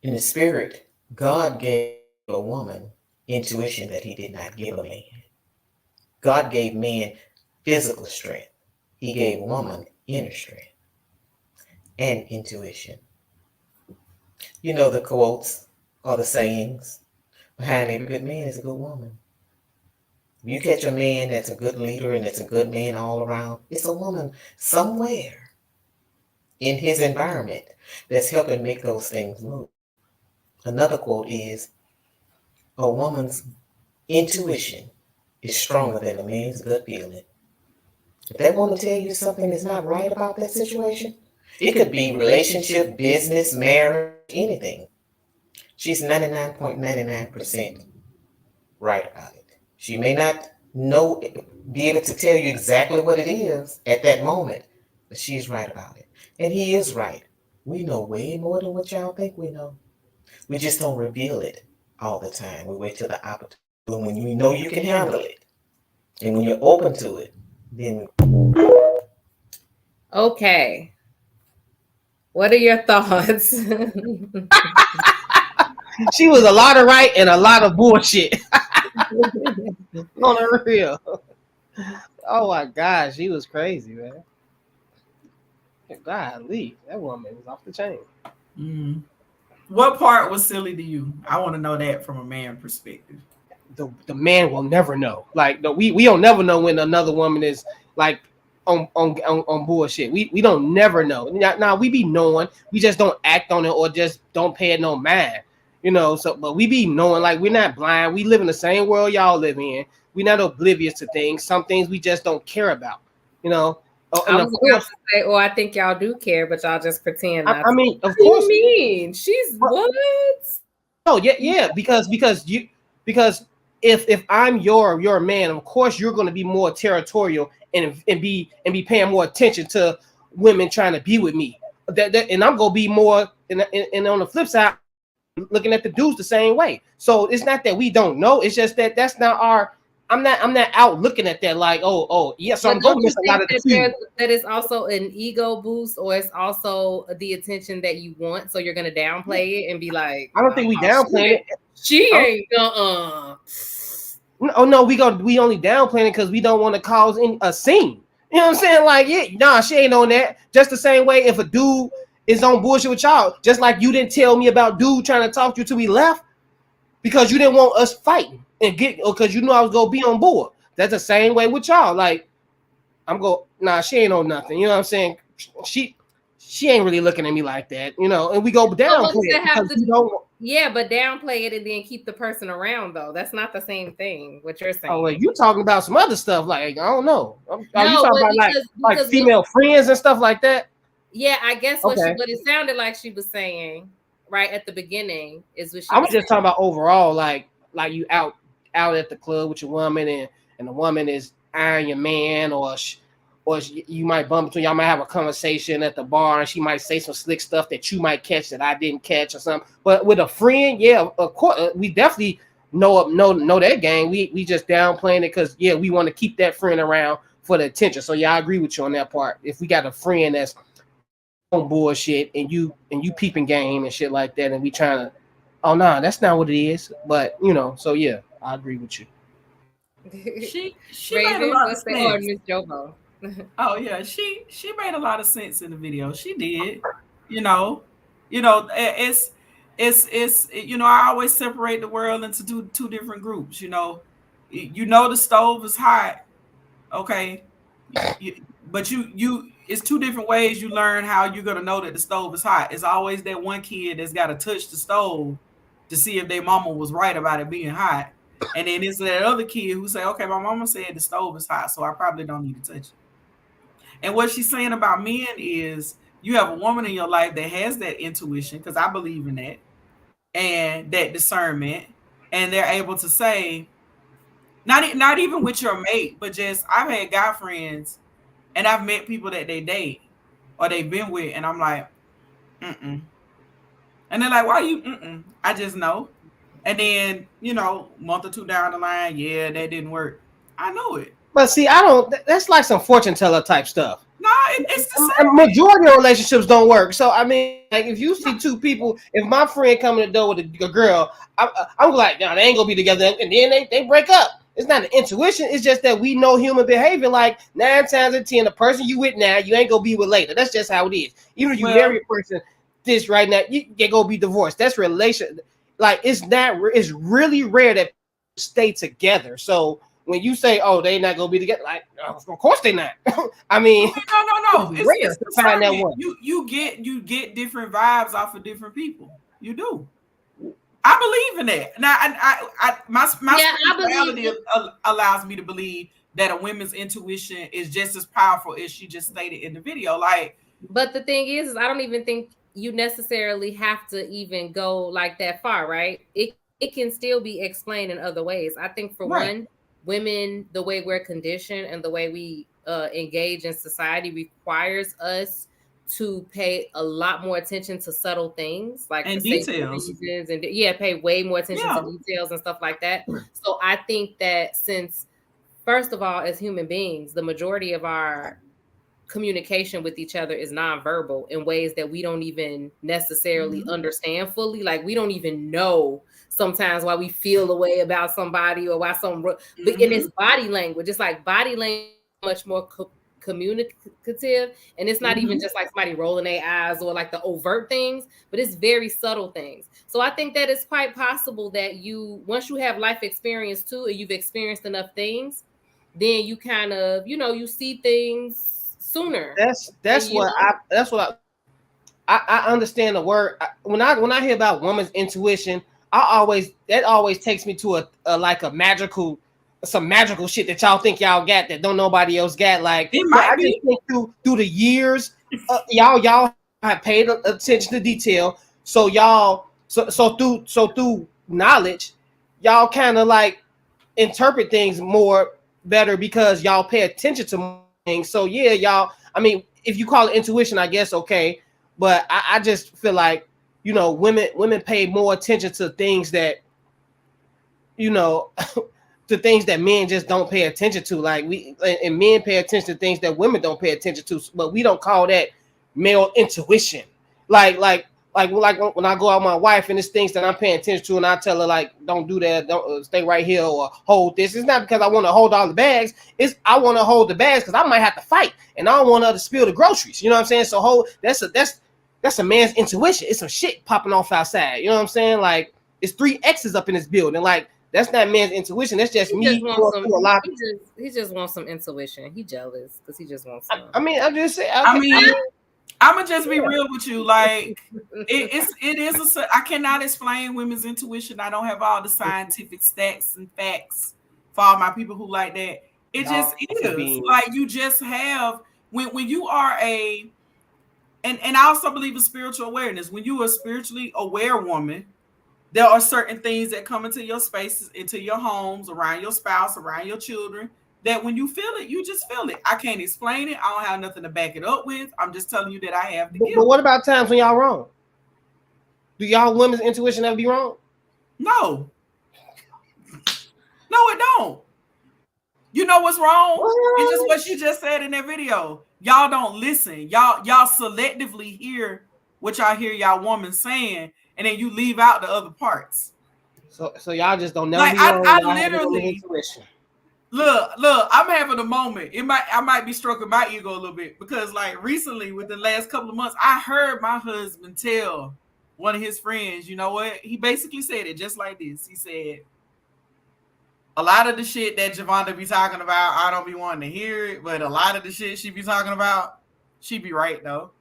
In the spirit, God gave a woman intuition that he did not give a man. God gave man physical strength. He gave woman inner strength and intuition. You know the quotes or the sayings, behind every good man is a good woman. If you catch a man that's a good leader and that's a good man all around, it's a woman somewhere in his environment that's helping make those things move. Another quote is, a woman's intuition is stronger than a man's gut feeling. If that woman tell you something is not right about that situation, it could be relationship, business, marriage, anything. She's 99.99% right about it. She may not be able to tell you exactly what it is at that moment, but she's right about it. And he is right. We know way more than what y'all think we know. We just don't reveal it all the time. We wait till the opportunity. When you know you can handle it, and when you're open to it, then. Okay. What are your thoughts? She was a lot of right and a lot of bullshit. On the real. Oh my gosh, she was crazy, man. Golly, that woman was off the chain. Mm. What part was silly to you? I want to know that from a man perspective. The man will never know. Like we don't never know when another woman is like on bullshit. We don't never know. Now we be knowing. We just don't act on it or just don't pay it no mind. You know, so but we be knowing, like, we're not blind. We live in the same world y'all live in. We're not oblivious to things. Some things we just don't care about. You know. I was about to say, oh, I think y'all do care, but y'all just pretend not. I mean, of what course. What do you mean? She's what? Oh yeah, because if I'm your man, of course you're going to be more territorial and be paying more attention to women trying to be with me. And I'm going to be more. And on the flip side, looking at the dudes the same way. So it's not that we don't know. It's just that that's not our. I'm not out looking at that like, oh yeah. So I'm going to miss a lot of the tea. That is also an ego boost, or it's also the attention that you want. So you're going to downplay it and be like, I don't think we downplaying it. She ain't Oh no, we only downplaying it because we don't want to cause a scene. You know what I'm saying? Like, yeah, nah, she ain't on that. Just the same way if a dude is on bullshit with y'all, just like you didn't tell me about dude trying to talk to you till we left because you didn't want us fighting and because you knew I was gonna be on board. That's the same way with y'all. Like, nah, she ain't on nothing. You know what I'm saying? She ain't really looking at me like that, you know. And we go downplay it because we don't. Yeah, but downplay it and then keep the person around, though. That's not the same thing. What you're saying? Oh, well, you talking about some other stuff? Like, I don't know. Are you talking about like female friends and stuff like that? Yeah, I guess what it sounded like she was saying right at the beginning is what she. I was just talking about overall, like you out at the club with your woman and the woman is eyeing your man, or you might bump into, y'all might have a conversation at the bar and she might say some slick stuff that you might catch that I didn't catch or something. But with a friend, yeah, of course, we definitely know that gang. We just downplaying it because we want to keep that friend around for the attention. So yeah, I agree with you on that part. If we got a friend that's on bullshit and you peeping game and shit like that, and we trying to, oh nah, that's not what it is. But you know, so yeah, I agree with you. She made a lot of sense. Miss Jobo. Oh yeah, she made a lot of sense in the video. She did. You know, it's I always separate the world into two different groups. You know the stove is hot. Okay, but you it's two different ways you learn how you're gonna know that the stove is hot. It's always that one kid that's got to touch the stove to see if their mama was right about it being hot, and then it's that other kid who say, okay, my mama said the stove is hot, so I probably don't need to touch it. And what she's saying about men is you have a woman in your life that has that intuition, because I believe in that, and that discernment, and they're able to say, not even with your mate, but just I've had guy friends and I've met people that they date or they've been with, and I'm like, mm-mm. And they're like, why you mm-mm? I just know. And then, month or two down the line, yeah, that didn't work. I know it. But see, I don't. That's like some fortune teller type stuff. No, it's the same. Majority of relationships don't work. So I mean, like if you see two people, if my friend come in the door with a girl, I'm like, no, they ain't gonna be together, and then they break up. It's not an intuition. It's just that we know human behavior. Like 9 times out of 10, the person you with now, you ain't gonna be with later. That's just how it is. Even if you marry a person, this right now, you gonna be divorced. That's relation. Like it's not. It's really rare that people stay together. So when you say, "Oh, they not gonna be together," like, of course they not. I mean, no. It's rare to find that one. You get different vibes off of different people. You do. I believe in that. Now, my spirituality allows me to believe that a woman's intuition is just as powerful as she just stated in the video. Like, but the thing is I don't even think you necessarily have to even go like that far, right? It can still be explained in other ways. I think for one, women, the way we're conditioned and the way we engage in society requires us to pay a lot more attention to subtle things, like and details, and pay way more attention to details and stuff like that. So I think that since, first of all, as human beings, the majority of our communication with each other is nonverbal in ways that we don't even necessarily understand fully. Like we don't even know sometimes why we feel a way about somebody or why but in its body language, it's like body language much more communicative, and it's not even just like somebody rolling their eyes or like the overt things, but it's very subtle things. So I think that it's quite possible that once you have life experience too, and you've experienced enough things, then you kind of you see things sooner. That's what I understand the word. When I hear about woman's intuition, that always takes me to a magical, some magical shit that y'all think y'all got that don't nobody else got. Like I just think through the years, y'all have paid attention to detail. So through knowledge, y'all kind of like interpret things more better because y'all pay attention to things. So yeah, y'all. I mean, if you call it intuition, I guess okay. But I just feel like women pay more attention to things that to things that men just don't pay attention to. Like and men pay attention to things that women don't pay attention to, but we don't call that male intuition. Like when I go out with my wife and it's things that I'm paying attention to, and I tell her like, don't do that, don't stay right here or hold this. It's not because I want to hold all the bags. It's I want to hold the bags because I might have to fight, and I don't want her to spill the groceries. You know what I'm saying? So that's a man's intuition. It's some shit popping off outside. You know what I'm saying? Like it's 3 X's up in this building. Like that's not man's intuition. That's just me. He just wants some intuition. He jealous because he just wants some. I mean, I'm just saying. I'm gonna just be real with you. Like it is I cannot explain women's intuition. I don't have all the scientific stats and facts for all my people who like that. It just is like you just have when you are and I also believe in spiritual awareness. When you are a spiritually aware woman, there are certain things that come into your spaces, into your homes, around your spouse, around your children, that when you feel it, you just feel it. I can't explain it. I don't have nothing to back it up with. I'm just telling you that I have the gift. But what about times when y'all wrong? Do y'all women's intuition ever be wrong? No. No, it don't. You know what's wrong? It's just what she just said in that video. Y'all don't listen. Y'all selectively hear what y'all hear y'all woman saying, and then you leave out the other parts. So y'all just don't never like be wrong. I literally look, I'm having a moment. I might be stroking my ego a little bit because like recently within the last couple of months, I heard my husband tell one of his friends, you know what? He basically said it just like this. He said, a lot of the shit that Javonda be talking about, I don't be wanting to hear it, but a lot of the shit she be talking about, she be right though.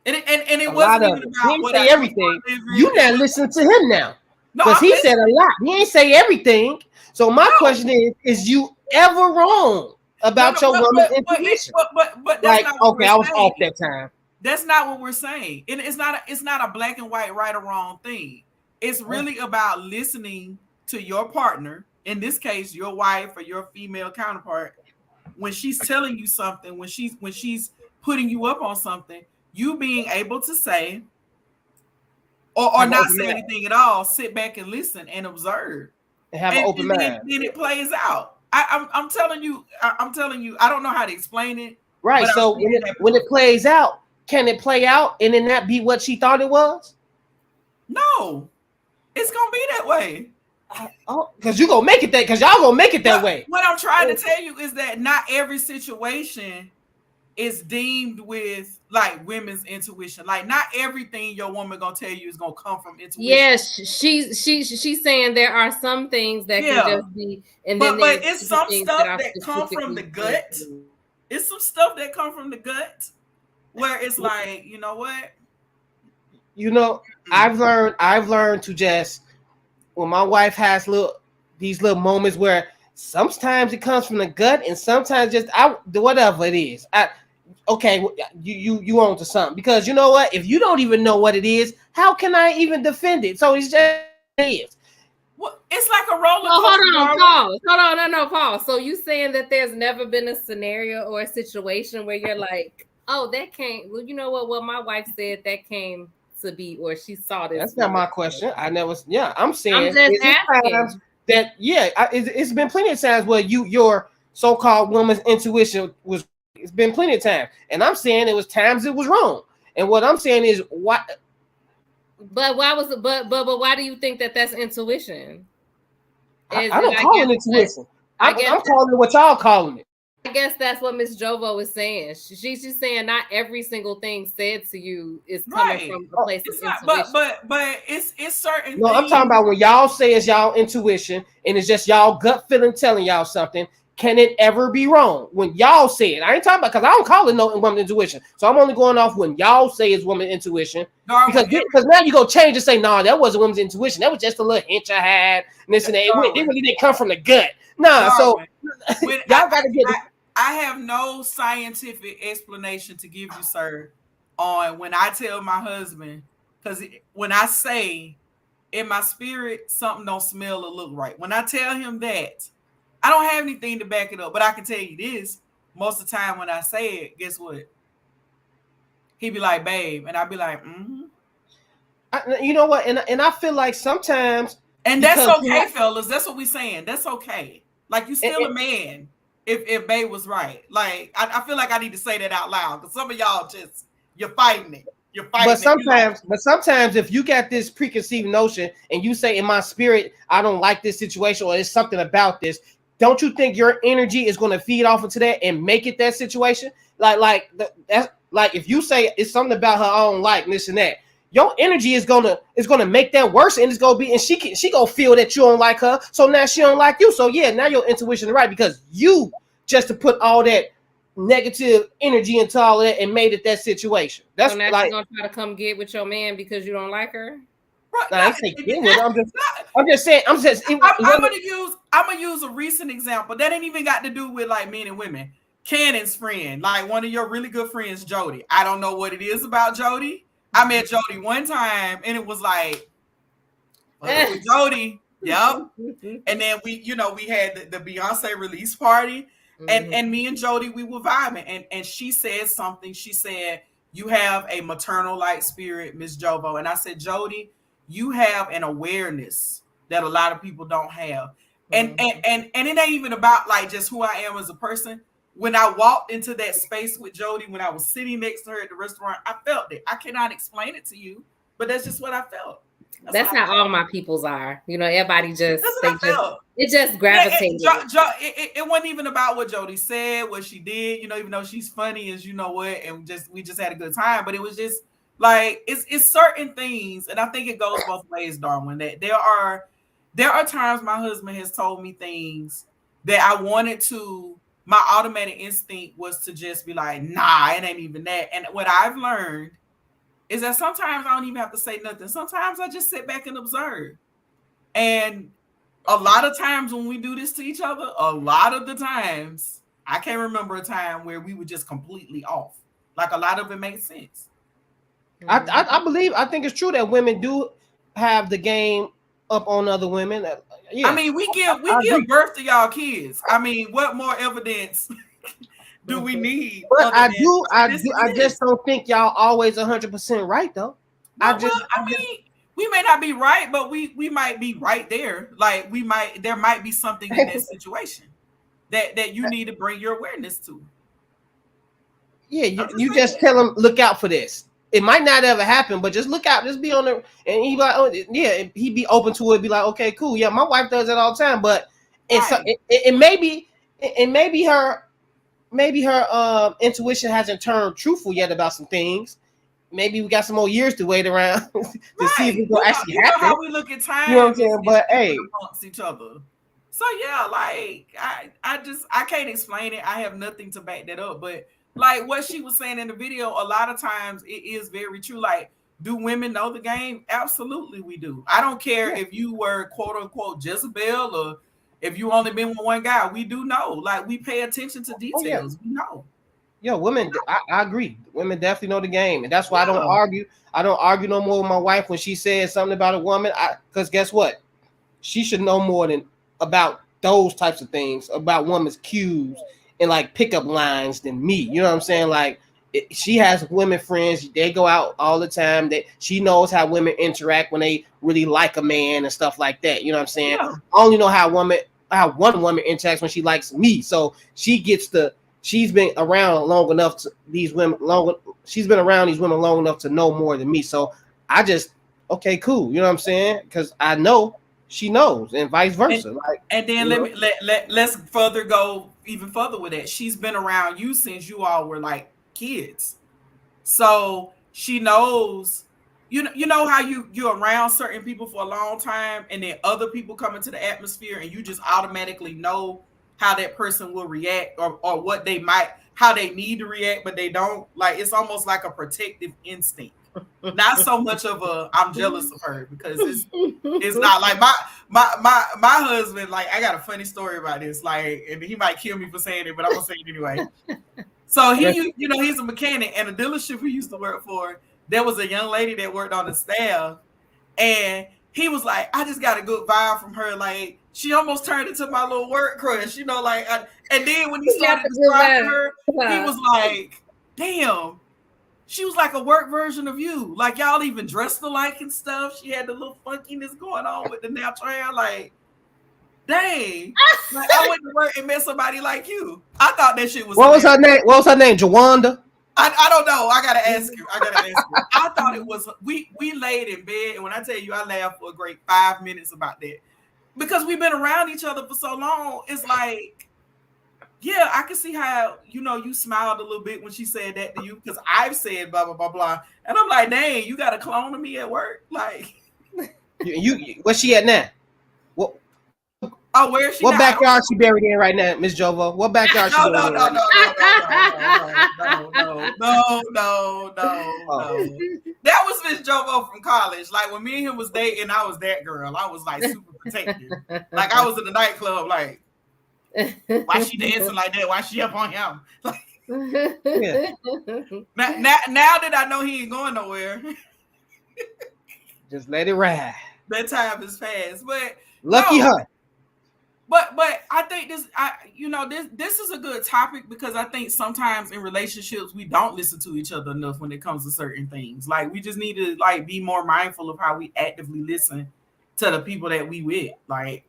And it wasn't even about he ain't what say everything. You not listening to him now. Because he said a lot. He ain't say everything. So my question is you ever wrong about your woman's intuition? But that's not what okay, I was off that time. That's not what we're saying. It's not a black and white, right or wrong thing. It's really about listening to your partner, in this case, your wife or your female counterpart, when she's telling you something, when she's putting you up on something, you being able to say or not say anything at all, sit back and listen and observe. And have an open mind. Then it plays out. I'm telling you, I don't know how to explain it. Right. So when it plays out, can it play out and then that be what she thought it was? No, it's gonna be that way. Because you gonna make it that, because y'all gonna make it that way. What I'm trying to tell you is that not every situation is deemed with like women's intuition. Like not everything your woman gonna tell you is gonna come from intuition. Yes, she's saying there are some things that can just be, and then but it's some stuff that come from the gut. It's some stuff that come from the gut where it's like, you know what? You know, I've learned to just, when my wife has these little moments where sometimes it comes from the gut and sometimes just whatever it is. Okay, you on to something, because you know what? If you don't even know what it is, how can I even defend it? So it's just is. Well, it's like a roller coaster. Hold on, pause. So you saying that there's never been a scenario or a situation where you're like, oh, that came. Well, you know what? Well, my wife said that came to be, or she saw this. That's not my question. I never. Yeah, I'm saying I'm just asking. It's been plenty of times where your so-called woman's intuition was. It's been plenty of times, and I'm saying it was times it was wrong. And what I'm saying is why. But why was it? But why do you think that that's intuition? I don't call it intuition. I'm calling it what y'all calling it. I guess that's what Miss Jovo is saying. She's saying not every single thing said to you is coming from a place of intuition. But it's certain. No, I'm talking about when y'all say it's y'all intuition and it's just y'all gut feeling telling y'all something. Can it ever be wrong when y'all say it? I ain't talking about, because I don't call it no woman intuition. So I'm only going off when y'all say it's woman intuition. Because now you go change and say, no, that wasn't woman's intuition. That was just a little hinge I had. And this and that. It really didn't come from the gut. Nah, so y'all got to get it. I have no scientific explanation to give you, sir, on when I tell my husband, because when I say in my spirit, something don't smell or look right. When I tell him that, I don't have anything to back it up, but I can tell you this. Most of the time when I say it, guess what? He be like, babe. And I be like, you know what? And I feel like sometimes. And that's okay, fellas. That's what we saying. That's okay. Like, you still a man if babe was right. Like, I feel like I need to say that out loud, because some of y'all you're fighting it. You're fighting but sometimes if you got this preconceived notion and you say in my spirit, I don't like this situation, or there's something about this, don't you think your energy is going to feed off into that and make it that situation? Like if you say it's something about her I don't like this and that, your energy is gonna make that worse, and it's gonna be, and she gonna feel that you don't like her, so now she don't like you. So yeah, now your intuition is right, because you just to put all that negative energy into all of that and made it that situation. That's so now like, she's gonna try to come get with your man because you don't like her. Right. I'm just saying. I'm gonna use a recent example that ain't even got to do with like men and women. Cannon's friend, like one of your really good friends, Jody. I don't know what it is about Jody. I met Jody one time and it was like, Jody, yep. And then we had the Beyonce release party, and me and Jody, we were vibing, and she said something. She said, "You have a maternal like spirit, Miss Jovo," and I said, Jody, you have an awareness that a lot of people don't have. And it ain't even about like just who I am as a person. When I walked into that space with Jody, when I was sitting next to her at the restaurant, I felt it. I cannot explain it to you, but that's just what I felt. That's how all my peoples are. You know, everybody it just gravitated. It wasn't even about what Jody said, what she did, even though she's funny as you know what, and we just had a good time. But it was just like it's certain things, and I think it goes both ways, Darwin, that there are there are times my husband has told me things that I wanted to, my automatic instinct was to just be like, nah, it ain't even that. And what I've learned is that sometimes I don't even have to say nothing. Sometimes I just sit back and observe. And a lot of times when we do this to each other, a lot of the times, I can't remember a time where we were just completely off. Like a lot of it makes sense. I think it's true that women do have the game up on other women. Yeah. I mean, we give birth to y'all kids. I mean, what more evidence do we need? But I just don't think y'all always 100% right though. I mean, we may not be right, but we might be right there. Like there might be something in that situation that you need to bring your awareness to. Yeah, you just tell them, look out for this. It might not ever happen, but just look out. Just be on there, and he like, oh yeah, he'd be open to it. Be like, okay, cool. Yeah, my wife does it all the time, but it maybe her intuition hasn't turned truthful yet about some things. Maybe we got some more years to wait around to see if it's gonna actually happen. How we look at time, you know what I'm saying? But hey, amongst each other. So yeah, like I can't explain it. I have nothing to back that up, but. Like what she was saying in the video, a lot of times it is very true. Like, do women know the game? Absolutely, we do. I don't care if you were quote unquote Jezebel or if you only been with one guy. We do know. Like, we pay attention to details. We know. Yo, women, I agree. Women definitely know the game, and that's why I don't argue. I don't argue no more with my wife when she says something about a woman. Because guess what? She should know more than about those types of things, about women's cues and like pickup lines than me. You know what I'm saying? Like she has women friends. They go out all the time. That she knows how women interact when they really like a man and stuff like that. You know what I'm saying? Yeah. I only know how one woman interacts when she likes me. So she's been around long enough to she's been around these women long enough to know more than me. So I just, okay, cool. You know what I'm saying? Because I know she knows, and vice versa. And then let's go even further with that. She's been around you since you all were like kids, so she knows. You know how you're around certain people for a long time, and then other people come into the atmosphere, and you just automatically know how that person will react, or what how they need to react, but they don't. Like, it's almost like a protective instinct. Not so much of a I'm jealous of her, because it's not like my husband. Like, I got a funny story about this. Like, and he might kill me for saying it, but I'm gonna say it anyway. So he's a mechanic, and a dealership he used to work for. There was a young lady that worked on the staff, and he was like, I just got a good vibe from her. Like, she almost turned into my little work crush, like. And then when he started describing her, he was like, damn. She was like a work version of you. Like, y'all even dressed alike and stuff. She had the little funkiness going on with the natural hair. Like, dang. Like, I went to work and met somebody like you. I thought that shit was What was her name? What was her name? Jawanda? I don't know. I gotta ask you. I thought it was we laid in bed, and when I tell you, I laughed for a great 5 minutes about that. Because we've been around each other for so long. It's like, yeah, I can see how, you smiled a little bit when she said that to you, because I've said blah, blah, blah, blah. And I'm like, dang, you got a clone of me at work? Like, where's she at now? Where is she? What backyard she buried in right now, Miss Jovo? What backyard she buried in right now? No. That was Miss Jovo from college. Like, when me and him was dating, I was that girl. I was like super protective. Like, I was in the nightclub, like, why she dancing like that? Why she up on him? Like, yeah. Now that I know he ain't going nowhere, just let it ride. That time is fast, but lucky her. But I think this is a good topic, because I think sometimes in relationships we don't listen to each other enough when it comes to certain things. Like, we just need to be more mindful of how we actively listen to the people that we with. Like,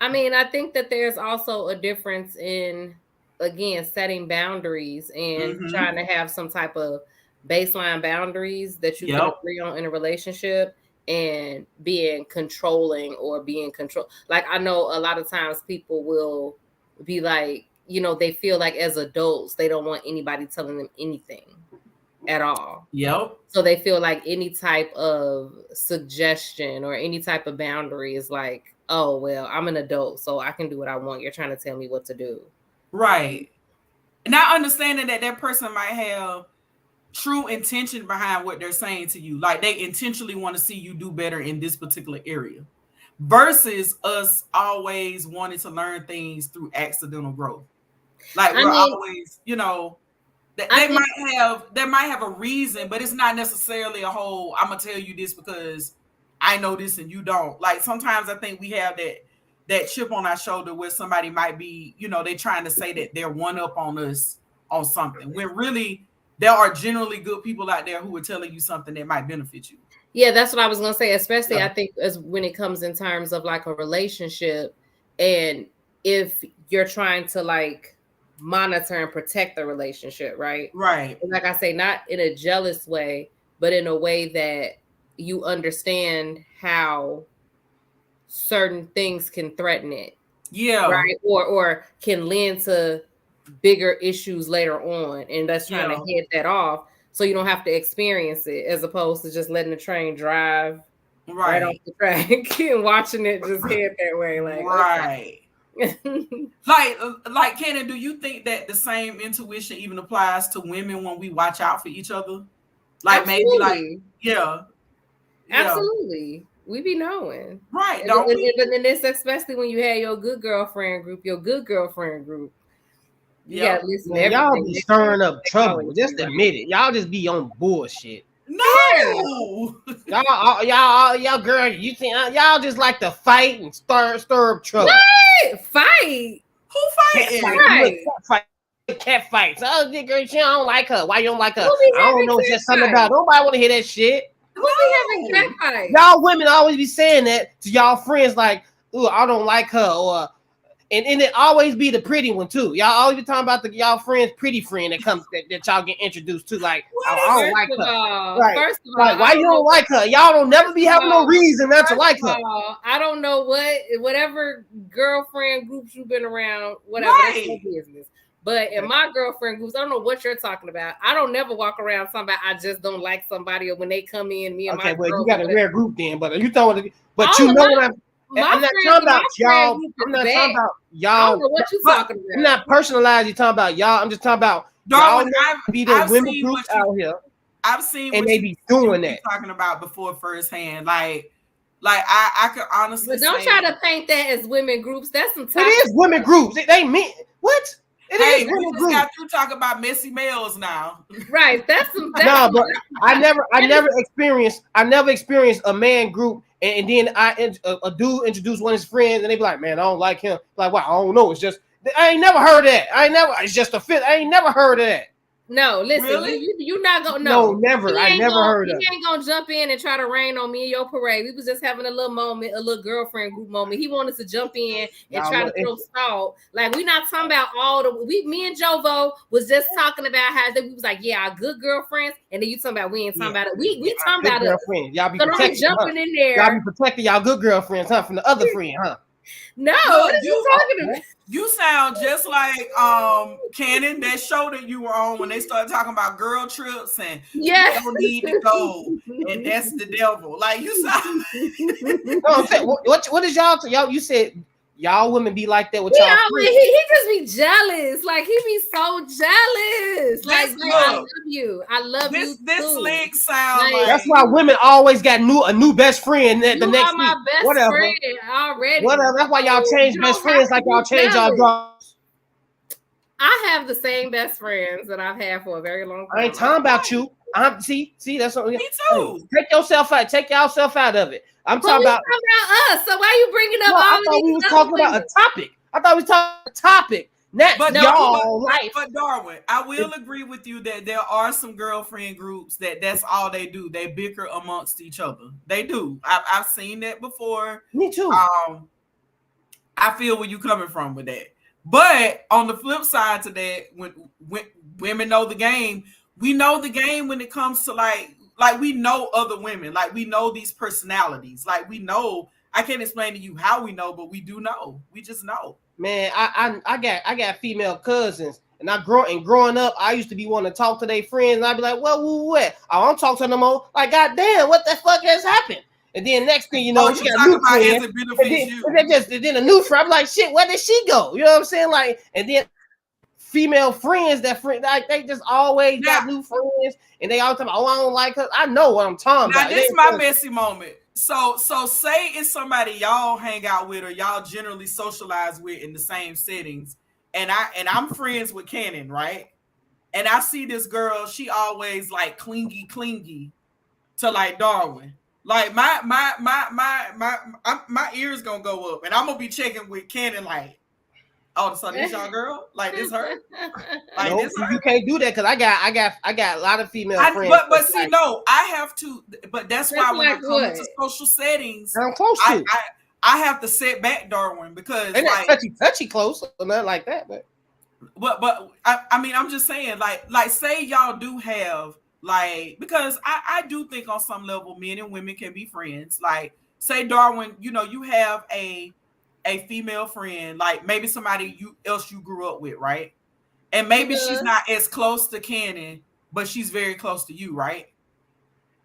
I mean, I think that there's also a difference in, again, setting boundaries and trying to have some type of baseline boundaries that you can agree on in a relationship, and being controlling or being controlled. Like, I know a lot of times people will be like, they feel like as adults, they don't want anybody telling them anything at all. Yep. So they feel like any type of suggestion or any type of boundary is like oh well, I'm an adult, so I can do what I want. You're trying to tell me what to do. Right. Not understanding that that person might have true intention behind what they're saying to you. Like they intentionally want to see you do better in this particular area. Versus us always wanting to learn things through accidental growth. Like we're always, you know, they might have a reason, but it's not necessarily a whole, I'm gonna tell you this because I know this and you don't. Like sometimes I think we have that chip on our shoulder where somebody might be, you know, they trying to say that they're one up on us on something. When really there are generally good people out there who are telling you something that might benefit you. Yeah, that's what I was gonna say. Especially, I think as when it comes in terms of like a relationship, and if you're trying to like monitor and protect the relationship, right? Right. And like I say, not in a jealous way, but in a way that you understand how certain things can threaten it. Yeah. Right. Or can lend to bigger issues later on, and that's trying to head that off. So you don't have to experience it, as opposed to just letting the train drive right off the track and watching it just head that way. Like, right. Okay. like Kenan, do you think that the same intuition even applies to women when we watch out for each other? Like maybe like absolutely. We be knowing. Right. But then it's especially when you have your good girlfriend group. You gotta listen to everything. Y'all be stirring up trouble. Just admit it. Y'all just be on bullshit. No. y'all girl, you think y'all just like to fight and stir up trouble. What? Fight? Who fighting? Cat fights. Oh, girl, she don't like her. Why you don't like her? I don't know. It's just something about. Nobody want to hear that shit. Who be having cat fights? Y'all women always be saying that to y'all friends, like, "Ooh, I don't like her," or and it always be the pretty one too. Y'all always be talking about y'all friends' pretty friend that comes that y'all get introduced to. Like, I don't like her. Right. First of all, like, why you don't like her? Y'all don't never be having no reason not to like her. I don't know whatever girlfriend groups you've been around, whatever. That's your business. But in my girlfriend groups, I don't know what you're talking about. I don't never walk around somebody I just don't like somebody, or when they come in, me and my well, girl. You got a rare group then, but you talking, but you know what I'm not talking about y'all. I'm not talking about y'all. I don't know what you're talking about. I'm not personalized. You talking about y'all. I'm just talking about Darwin. I've women groups out here. I've seen and they be doing that. Talking about before firsthand, like I could honestly. But don't try to paint that as women groups. That's some. It is women groups. They mean what? Hey, we just got to talk about messy males now. Right. That's some. No, but I never experienced a man group, and then a dude introduced one of his friends, and they be like, "Man, I don't like him." Like, well, I don't know. It's just I ain't never heard of that. It's just a fit. I ain't never heard of that. No, listen, really? you not gonna no, never. I never heard of it. He ain't gonna jump in and try to rain on me in your parade. We was just having a little moment, a little girlfriend group moment. He wanted to jump in and try to throw salt. Like, we not talking about me and Jovo was just talking about how we was like, yeah, our good girlfriends, and then you talking about we ain't talking about it. We talking about girlfriends. Y'all be so don't be jumping in there. Y'all be protecting y'all good girlfriends, huh? From the other friend, huh? No, what are you talking about? You sound just like Kenan, that show that you were on when they started talking about girl trips and you don't need to go, and that's the devil. Like, you sound. No, I'm saying, what is y'all? You said y'all women be like that with y'all. He just be jealous. Like, he be so jealous. Like, I love you. I love you. This link sound like that's why women always got a new best friend the next week. My best friend already. Whatever. That's why y'all change best friends like y'all change y'all jobs. I have the same best friends that I've had for a very long time. I ain't talking about you. See, that's what. Me too. Take yourself out of it. I'm talking about us. So why you bringing up all I thought we was talking about a topic. I thought we was talking about a topic. But Darwin, I will agree with you that there are some girlfriend groups that's all they do. They bicker amongst each other. They do. I've seen that before. Me too. I feel where you coming from with that. But on the flip side to that, when women know the game, we know the game when it comes to like we know other women, like we know these personalities, like we know. I can't explain to you how we know, but we do know. We just know. Man, I got female cousins, and growing up, I used to be wanting to talk to their friends, and I'd be like, well, what? I don't talk to them no more. Like, goddamn, what the fuck has happened? And then next thing you know, she you got a new talking about friend. as it benefits you. And then a new friend. I'm like, shit, where did she go? You know what I'm saying? Like, and then female friends like they just always got new friends, and they all talking about, oh, I don't like her. I know what I'm talking about. Now this is my messy moment. So say it's somebody y'all hang out with or y'all generally socialize with in the same settings, and I'm friends with Cannon, right? And I see this girl, she always like clingy to like Darwin. Like my ears gonna go up, and I'm gonna be checking with Cannon like, oh, so this y'all girl? Like this her? Like no, this her? You can't do that because I got a lot of female friends. But see, like, no, I have to. But that's why when I come into social settings, I'm close to. I have to set back Darwin because they're not like touchy close or nothing like that. But I mean, I'm just saying, like say y'all do have like, because I do think on some level men and women can be friends. Like say Darwin, you know, you have a female friend, like maybe somebody else you grew up with, right? And maybe she's not as close to Cannon, but she's very close to you, right?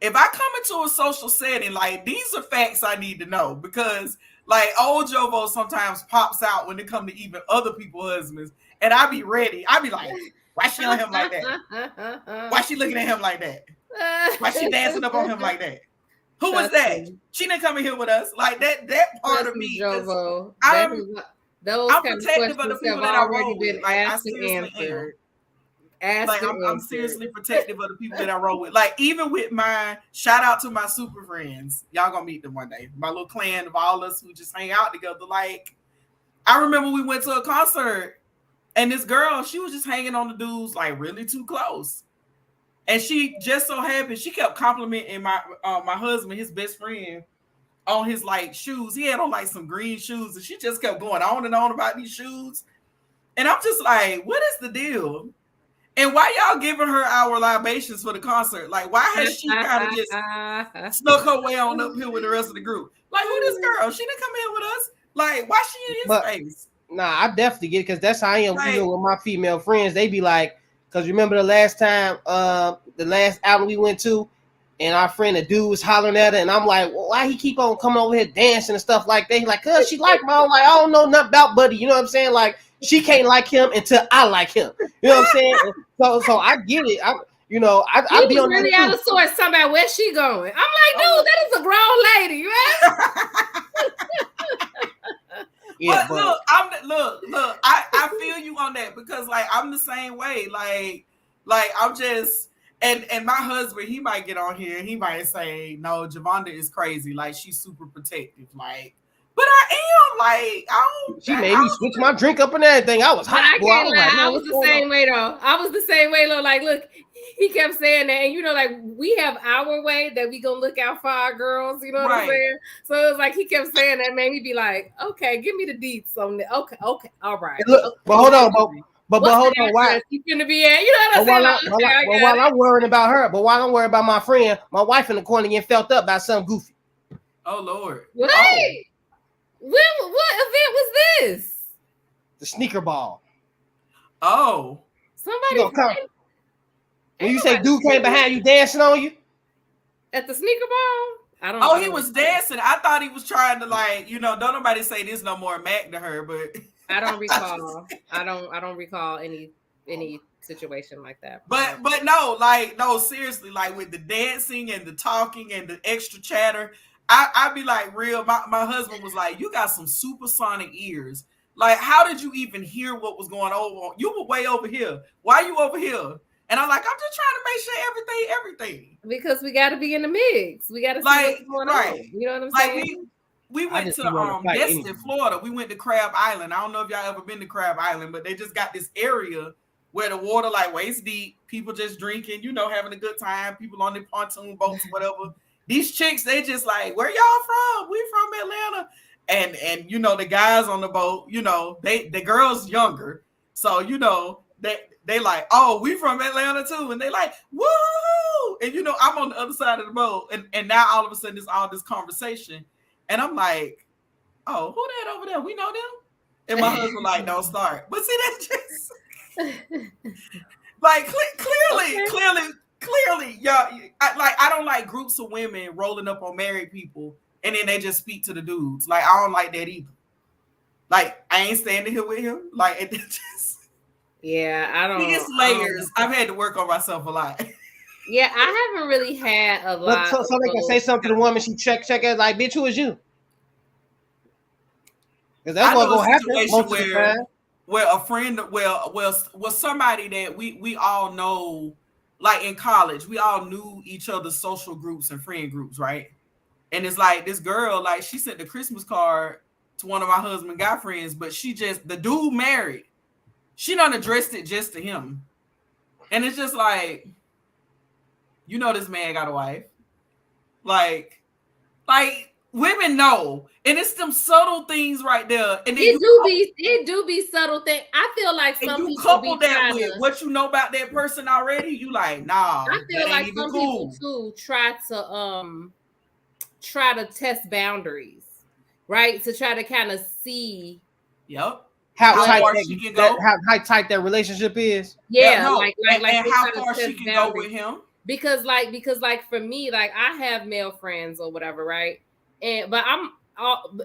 If I come into a social setting, like these are facts I need to know, because like old Jovo sometimes pops out when it comes to even other people's husbands, and I be ready. I be like, why she on him like that? Why she looking at him like that? Why she dancing up on him like that? Who was that? She didn't come in here with us. Like that part of me. I'm protective of the people that I roll with. Like I seriously am. Like I'm seriously protective of the people that I roll with. Like even with my shout out to my super friends. Y'all gonna meet them one day. My little clan of all us who just hang out together. Like I remember we went to a concert and this girl, she was just hanging on the dudes like really too close. And she just so happened, she kept complimenting my husband, his best friend, on his like shoes. He had on like some green shoes, and she just kept going on and on about these shoes. And I'm just like, what is the deal? And why y'all giving her our libations for the concert? Like, why has she kind of just snuck her way on up here with the rest of the group? Like, who this girl? She didn't come in with us. Like, why she in his face? Nah, I definitely get it because that's how I am. Right. With my female friends, they be like, because remember the last time, the last album we went to, and our friend, the dude, was hollering at her, and I'm like, well, why he keep on coming over here dancing and stuff like that? He's like, cause she like me. I'm like, I don't know nothing about Buddy. You know what I'm saying? Like, she can't like him until I like him. You know what I'm saying? So I get it. I be on really out of sorts. Talking about where she going. I'm like, dude, that is a grown lady, right? Yeah, but look, I feel you on that because like I'm the same way. Like I'm just and my husband, he might get on here and he might say, no, Javonda is crazy. Like she's super protective. Like, but I am like she made me switch my drink up and everything. I was hot. I was the same way though. I was the same way though. Like, look, he kept saying that, and you know, like we have our way that we gonna look out for our girls. You know what I'm saying? So it was like he kept saying that, made me be like, okay, give me the deets on that. Okay, all right. Look, but hold on, but hold on, why? You gonna be at? You know what I'm saying? While I'm worrying about her, but while I'm worried about my friend, my wife in the corner getting felt up by something goofy. Oh Lord! What? What event was this? The sneaker ball. Oh, somebody. When you say dude came behind you dancing on you at the sneaker ball, I don't. Oh, he was dancing. I thought he was trying to like, you know, don't nobody say this no more, Mac to her, but I don't recall. I don't recall any situation like that. But no, seriously, like with the dancing and the talking and the extra chatter, I'd be like real. My husband was like, you got some supersonic ears. Like, how did you even hear what was going on? You were way over here. Why are you over here? And I'm like, I'm just trying to make sure everything. Because we got to be in the mix. We got to see what's going on. You know what I'm saying? Like we went to Destin, Florida. We went to Crab Island. I don't know if y'all ever been to Crab Island, but they just got this area where the water like waist deep. People just drinking, you know, having a good time. People on their pontoon boats, whatever. These chicks, they just like, where y'all from? We from Atlanta. And you know, the guys on the boat, you know, the girls younger. So, you know, they like, oh, we from Atlanta too. And they like, woo! And you know, I'm on the other side of the boat. And now all of a sudden it's all this conversation. And I'm like, oh, who that over there? We know them? And my husband like, don't start. But see, that's just like clearly, y'all. I don't like groups of women rolling up on married people and then they just speak to the dudes. Like, I don't like that either. Like, I ain't standing here with him. Like, it just, yeah, I don't. It's layers. I've had to work on myself a lot. Yeah, I haven't really had a lot. So they can say something to the woman. She check it like, bitch, who is you? Because that's what's gonna happen most of the time. Where a friend, was somebody that we all know, like in college, we all knew each other's social groups and friend groups, right? And it's like this girl, like she sent the Christmas card to one of my husband's guy friends, but the dude married. She done addressed it just to him. And it's just like, you know, this man got a wife. Like women know, and it's them subtle things right there. And then it do be subtle things. I feel like some people couple that with what you know about that person already. You like, nah. I feel like some people too try to test boundaries, right? To try to kind of see, how tight that relationship is. Yeah, and how far she can go with him. Because for me, like I have male friends or whatever, right? But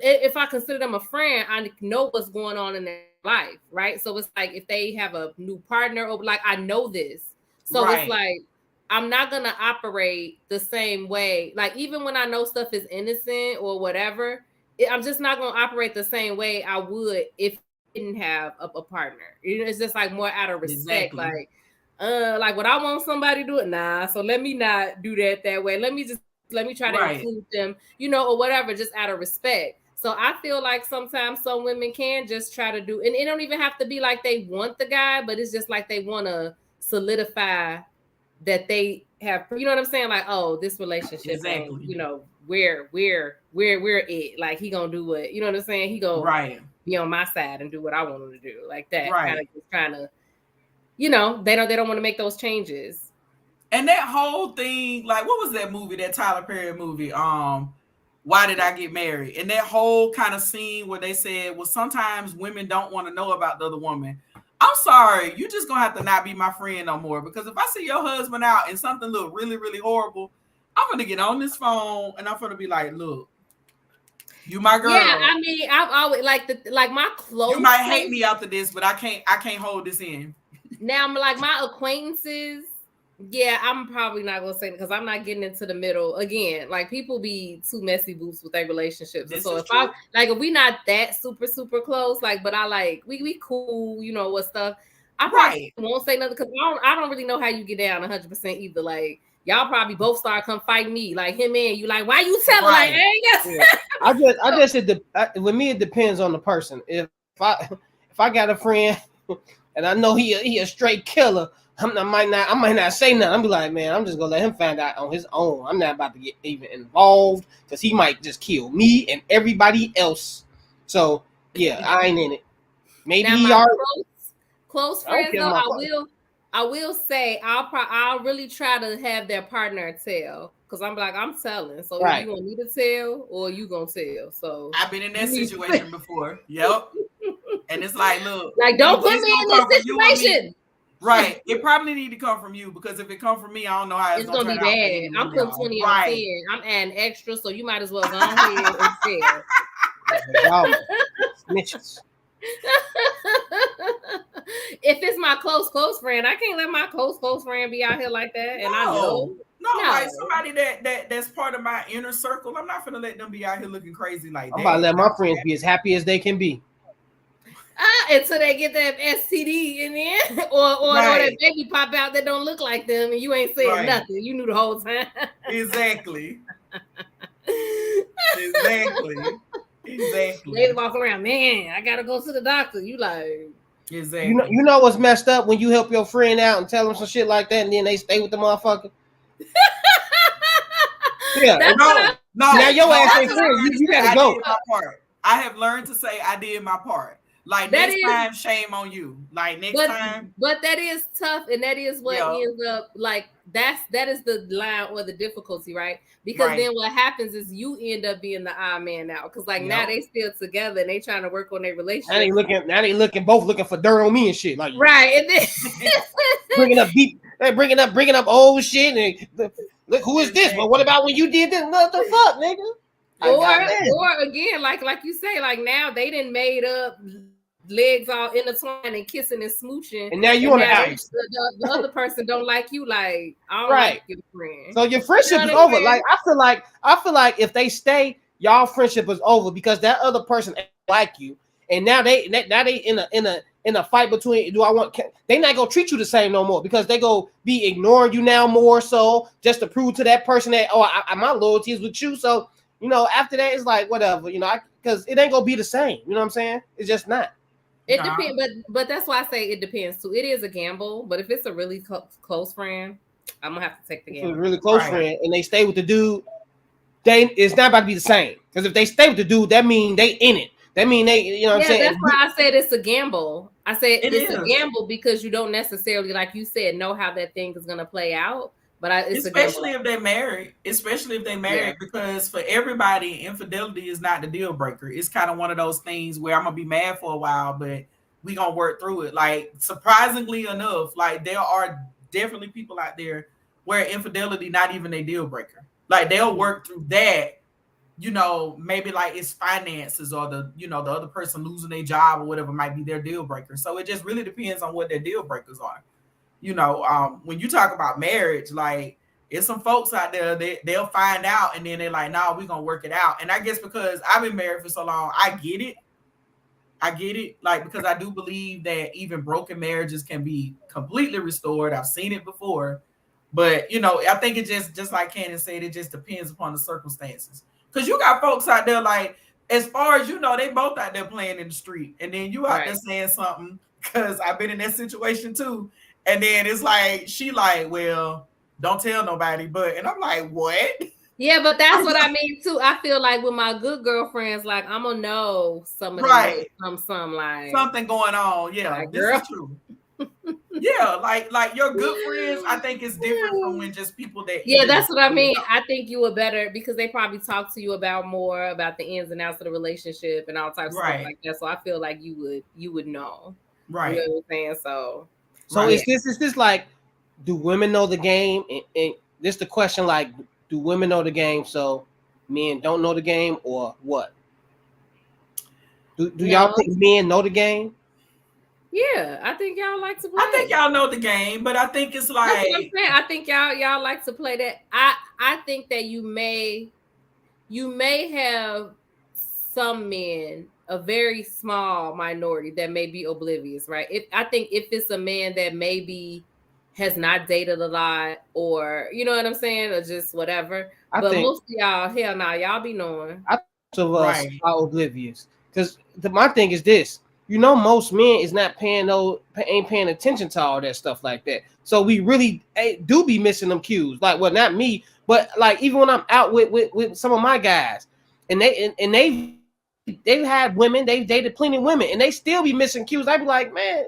if I consider them a friend, I know what's going on in their life, right? So it's like if they have a new partner, or like I know this, so it's like I'm not gonna operate the same way. Like even when I know stuff is innocent or whatever, I'm just not gonna operate the same way I would if I didn't have a partner. You know, it's just like more out of respect, like would I want somebody to do it? Nah, so let me not do that way. Let me try to include them, you know, or whatever, just out of respect. So I feel like sometimes some women can just try to do, and it don't even have to be like they want the guy, but it's just like they want to solidify that they have, you know what I'm saying? Like, oh, this relationship, and, you know, we're it. Like he gonna do what, you know what I'm saying? He gonna be on my side and do what I want him to do, like that. Kind of just trying to, you know, they don't want to make those changes. And that whole thing, like, what was that movie, that Tyler Perry movie? Why Did I Get Married? And that whole kind of scene where they said, well, sometimes women don't want to know about the other woman. I'm sorry, you just gonna have to not be my friend no more. Because if I see your husband out and something look really, really horrible, I'm gonna get on this phone and I'm gonna be like, look, you my girl. Yeah, I mean, I've always like my close. You might hate me after this, but I can't hold this in. Now I'm like my acquaintances. Yeah, I'm probably not gonna say it because I'm not getting into the middle again. Like people be too messy boots with their relationships. So if we not that super close, like, but I like we cool, you know what stuff. I probably won't say nothing because I don't really know how you get down 100% either. Like y'all probably both start come fight me, like him and you. Like why you telling? Like I just with me it depends on the person. If I got a friend and I know he a straight killer. I might not say nothing. I'm be like, man, I'm just gonna let him find out on his own. I'm not about to get even involved because he might just kill me and everybody else. So yeah, I ain't in it. Maybe he are close friends though. I will say I'll really try to have their partner tell because I'm like I'm telling. So you want me to tell or you gonna tell? So I've been in that situation before. Yep. And it's like, look, like don't put me in this situation. Right. It probably need to come from you because if it come from me, I don't know how it's gonna be bad. I'm putting 20 on 10. I'm adding extra, so you might as well go ahead and tell. Snitches. If it's my close friend, I can't let my close friend be out here like that. And I know. No, like somebody that's part of my inner circle. I'm not gonna let them be out here looking crazy like that. I'm about to let my friends be as happy as they can be. Until they get that STD in there, or that baby pop out that don't look like them, and you ain't saying nothing. You knew the whole time. Exactly. They walk around, man. I gotta go to the doctor. You like, exactly. You know what's messed up when you help your friend out and tell them some shit like that, and then they stay with the motherfucker. Yeah, no. Now your ass ain't friend. You gotta go. I have learned to say I did my part. Like next time, shame on you. Like next time. But that is tough, and that is what ends up like that is the line or the difficulty, right? Because then what happens is you end up being the odd man out. Because like now they still together and they trying to work on their relationship. Now they looking both looking for dirt on me and shit. Like right, and then bringing up They bringing up old shit and look who is this? But what about when you did this? What the fuck, nigga? Or again, like you say, like now they done made up legs all intertwined and kissing and smooching, and now you on the outs. The other person don't like you. Like I don't like your friend. So your friendship is over. Like I feel like if they stay, y'all friendship is over because that other person ain't like you, and now they in a fight between they not gonna treat you the same no more because they go be ignoring you now more so just to prove to that person that my loyalty is with you. So after that it's like whatever because it ain't gonna be the same. You know what I'm saying? It's just not. It depends, but that's why I say it depends too. It is a gamble, but if it's a really close friend, I'm gonna have to take the gamble. If it's a really close friend and they stay with the dude, it's not about to be the same. Because if they stay with the dude, that mean they in it. That mean they, what I'm saying? That's why I said it's a gamble. I said it's a gamble because you don't necessarily, like you said, know how that thing is gonna play out. But especially if they're married, because for everybody, infidelity is not the deal breaker. It's kind of one of those things where I'm gonna be mad for a while, but we gonna work through it. Like surprisingly enough, like there are definitely people out there where infidelity not even a deal breaker. Like they'll work through that. Maybe like it's finances or the other person losing their job or whatever might be their deal breaker. So it just really depends on what their deal breakers are. When you talk about marriage, like it's some folks out there, they'll find out and then they're like, no, we're going to work it out. And I guess because I've been married for so long, I get it. Like, because I do believe that even broken marriages can be completely restored. I've seen it before, but I think it just like Candace said, it just depends upon the circumstances. Because you got folks out there, like, as far as they both out there playing in the street. And then you out there saying something, because I've been in that situation too. And then it's like, she like, well, don't tell nobody. And I'm like, what? Yeah, but that's what I mean too. I feel like with my good girlfriends, like I'm gonna know some of them, some like something going on. Yeah, like, this is true. Yeah, like your good friends, I think it's different from when just people that. Yeah, that's what I mean. I think you were better because they probably talk to you about more about the ins and outs of the relationship and all types of stuff like that. So I feel like you would know. Right. You know what I'm saying? So is this like, do women know the game? And this the question, like, do women know the game so men don't know the game, or what? Do y'all think men know the game? Yeah, I think y'all like to play. I think y'all know the game, but I think it's like, that's what I'm saying. I think y'all like to play that. I think that you may have some men, a very small minority that may be oblivious, right? I think if it's a man that maybe has not dated a lot, or you know what I'm saying, or just whatever. But most of y'all, hell no, y'all be knowing. I think of us are oblivious because my thing is this. Most men is ain't paying attention to all that stuff like that. So we really do be missing them cues. Like, well, not me, but like even when I'm out with some of my guys, and they've had women, they've dated plenty of women, and they still be missing cues. I'd be like, man,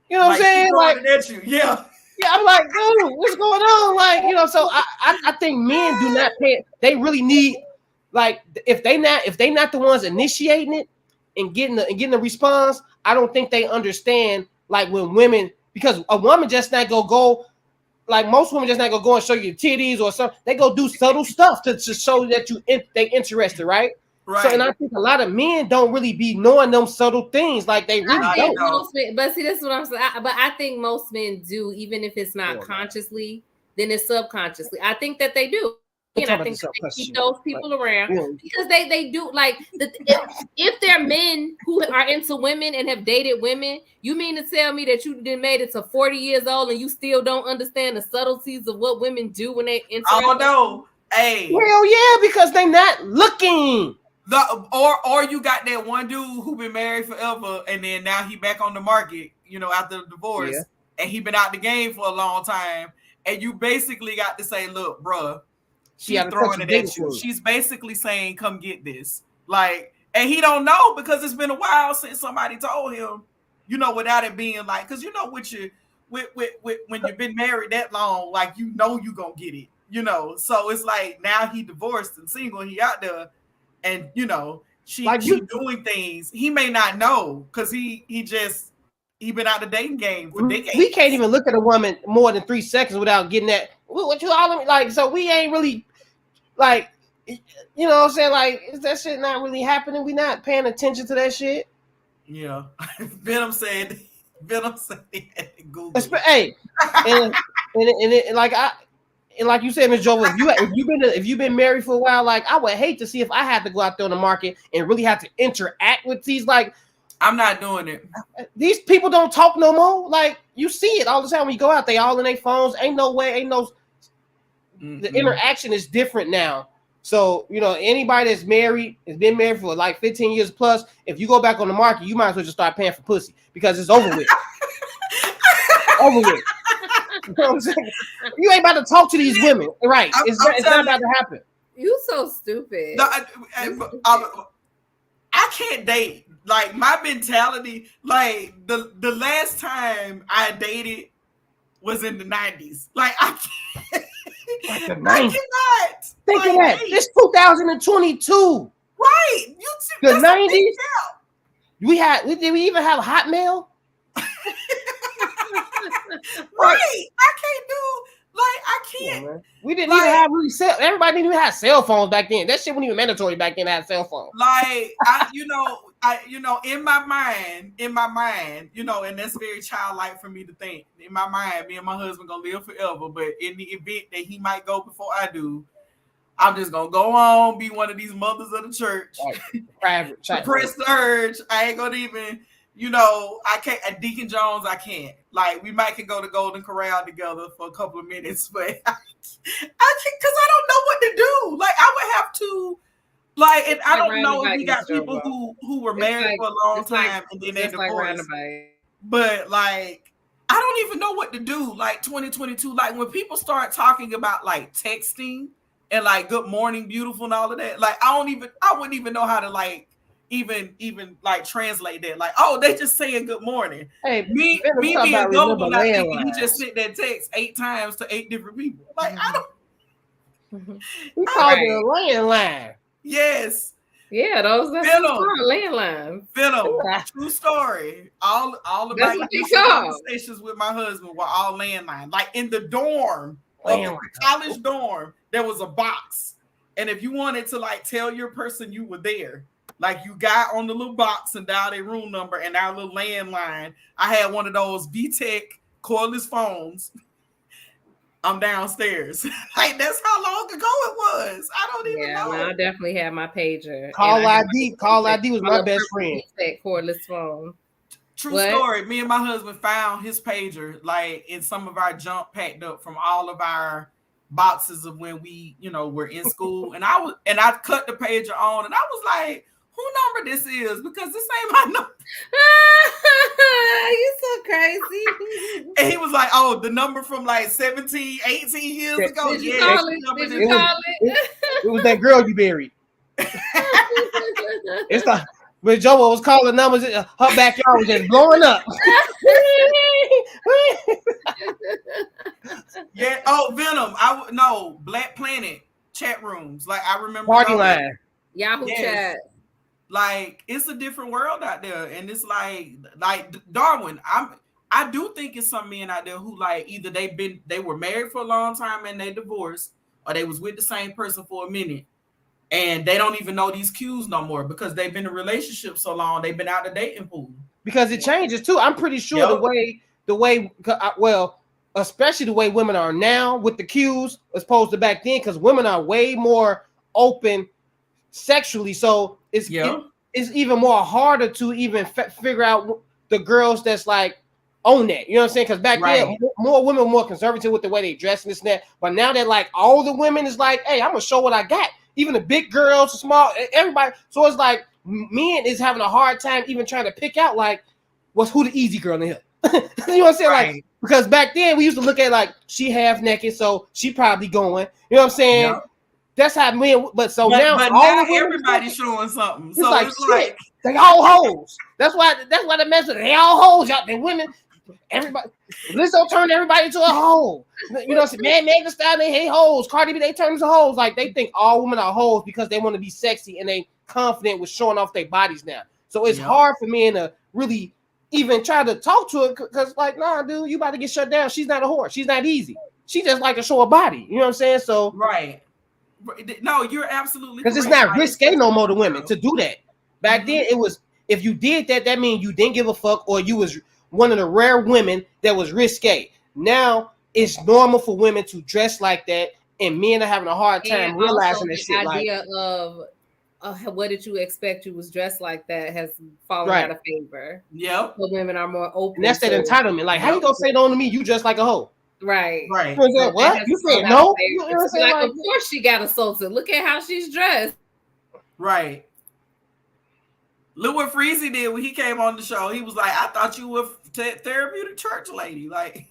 you know what I'm saying? Like, at you. Yeah, I'm like, dude, what's going on? Like, so I think men do not pay. They really need, like, if they not the ones initiating it and getting the response, I don't think they understand, like, when women, because a woman just not go like most women just not gonna go and show you titties or something. They go do subtle stuff to show that they interested, right? Right. So, and I think a lot of men don't really be knowing them subtle things, like they really don't. But see, that's what I'm saying. But I think most men do, even if it's not consciously, then it's subconsciously. I think that they do. And I think they keep those people around because they do, like, if they're men who are into women and have dated women, you mean to tell me that you done made it to 40 years old and you still don't understand the subtleties of what women do when they enter? Oh no, hey, well, yeah, because they not looking. Or you got that one dude who been married forever and then now he back on the market, after the divorce, and he been out the game for a long time, and you basically got to say, look, bruh, she's throwing it at you. She's basically saying, come get this. Like, and he don't know because it's been a while since somebody told him, without it being like, because when you've been married that long, like, you gonna get it, So it's like now he divorced and single, he out there, and she doing things he may not know because he just He been out the dating game for decades. We can't even look at a woman more than 3 seconds without getting that. What you all like? So we ain't really like, you know what I'm saying? Like, is that shit not really happening? We not paying attention to that shit. Yeah, Venom said he had to Google. Hey, and like like you said, Ms. Joe, if you've been married for a while, like I would hate to see if I had to go out there on the market and really have to interact with these. Like, I'm not doing it. These people don't talk no more. Like, you see it all the time when you go out. They all in their phones. Ain't no way. The interaction is different now. So, you know, anybody that's married, has been married for like 15 years plus, if you go back on the market, you might as well just start paying for pussy because it's over with. Over with. You know what I'm saying? You ain't about to talk to these women. Right. It's not about to happen. You so stupid. No, I can't date. Like, my mentality, like, the last time I dated was in the 90s. Like, I can't. Like the 90s. I cannot. Think of that. It's 2022. Right. The 90s. Did we even have Hotmail? Right. I can't do, like, I can't. Yeah, we didn't even have everybody didn't even have cell phones back then. That shit wasn't even mandatory back then to have cell phones. Like, in my mind, you know, and that's very childlike for me to think. In my mind, me and my husband gonna live forever, but in the event that he might go before I do, I'm just gonna go on, be one of these mothers of the church. Private, press the urge. I ain't gonna even, you know, I can't. At Deacon Jones, I can't. Like, we might can go to Golden Corral together for a couple of minutes, but I can't, because I don't know what to do. Like, I would have to. Like, and I don't know if we got people who were married for a long time and then they divorced. But like, I don't even know what to do. Like 2022, like when people start talking about like texting and like good morning, beautiful, and all of that, like I wouldn't even know how to like even like translate that. Like, oh, they just saying good morning. Hey, me being gullible, not thinking you just sent that text 8 times to 8 different people. Like, I don't. We called it a landline. Yes. Yeah, those are landlines. Venom. True story. All of my conversations with my husband were all landline. Like in the dorm, the college dorm, there was a box. And if you wanted to like tell your person you were there, like you got on the little box and dialed their room number and our little landline. I had one of those VTech cordless phones. I'm downstairs. Like, that's how long ago it was. I don't even know. I definitely had my pager. Call ID was my best friend. That cordless phone. True story. Me and my husband found his pager like in some of our junk packed up from all of our boxes of when we, you know, were in school. And I cut the pager on and I was like, who number this is? Because this ain't my number. You so crazy. And he was like, oh, the number from like 17, 18 years ago. Did you call it? It was that girl you buried. It's the when Joe was calling numbers, her backyard was just blowing up. Yeah. Oh, Venom. No, Black Planet chat rooms. Like, I remember party line. Yahoo chat. Like, it's a different world out there, and it's like Darwin. I do think it's some men out there who like either they were married for a long time and they divorced, or they was with the same person for a minute, and they don't even know these cues no more because they've been in a relationship so long. They've been out the dating pool because it changes too. I'm pretty sure the way well, especially the way women are now with the cues as opposed to back then, because women are way more open sexually, so it's even more harder to even figure out the girls that's like on that. You know what I'm saying? Because back then, more women were more conservative with the way they dress and this and that. But now that like all the women is like, hey, I'm gonna show what I got. Even the big girls, the small, everybody. So it's like men is having a hard time even trying to pick out like who the easy girl in here. You know what I'm saying? Like, because back then we used to look at like she half naked, so she probably going. You know what I'm saying? Yep. That's how men. But now everybody's showing something. So it's like they all hoes. That's why the mess with they all hoes out there. Women, everybody. Lizzo turned everybody into a hoe. You know, Megan Thee Stallion, they hate hoes. Cardi B, they turn into hoes. Like, they think all women are hoes because they want to be sexy and they confident with showing off their bodies now. So it's hard for men to really even try to talk to her because like, nah, dude, you about to get shut down. She's not a whore. She's not easy. She just like to show a body. You know what I'm saying? So right. No, you're absolutely because it's correct. not risque no more to women to do that. Back then, it was if you did that, that means you didn't give a fuck or you was one of the rare women that was risque. Now it's normal for women to dress like that, and men are having a hard time And realizing also this the shit. idea of what did you expect? You was dressed like that has fallen Right. out of favor. Yep. So women are more open. And that's that entitlement. Like, how you gonna say no to me? You just like a hoe. Right. Right. You know So what? that has You fallen said out no? of favor. You know what I'm It's saying? like, Like, of course she got assaulted. Look at how she's dressed. Right. Look what Freezy did when he came on the show. He was like, I thought you were therapeutic church lady. Like,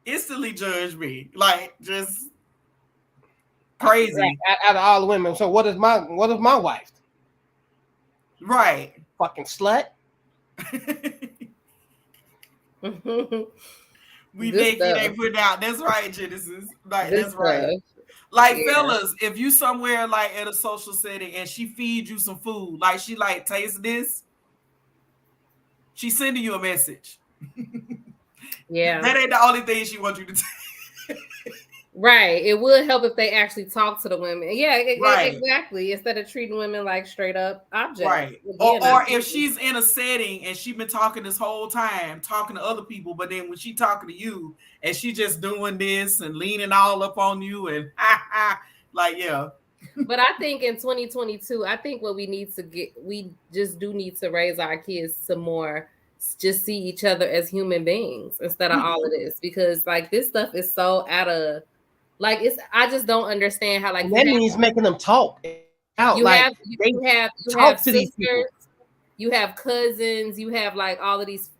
instantly judged me. Like, just crazy. out of all the women. So what is my wife? Right. Fucking slut. We Good naked stuff. ain't put out. That's right, Genesis. Like, Good that's right. stuff. Like, Yeah. fellas, if you somewhere like at a social setting and she feeds you some food, like she like taste this, she's sending you a message. Yeah. That ain't the only thing she wants you to take. Right. It would help if they actually talk to the women. Yeah, Right. exactly. Instead of treating women like straight up objects. Right. Again, Or if she's in a setting and she's been talking this whole time, talking to other people, but then when she talking to you and she just doing this and leaning all up on you and like, yeah. But I think in 2022, I think what we just do need to raise our kids to more just see each other as human beings instead of all of this, because like this stuff is so out of like I just don't understand how like and that means making them talk out. You like have talk to these sisters, people. you have cousins, you have like all of these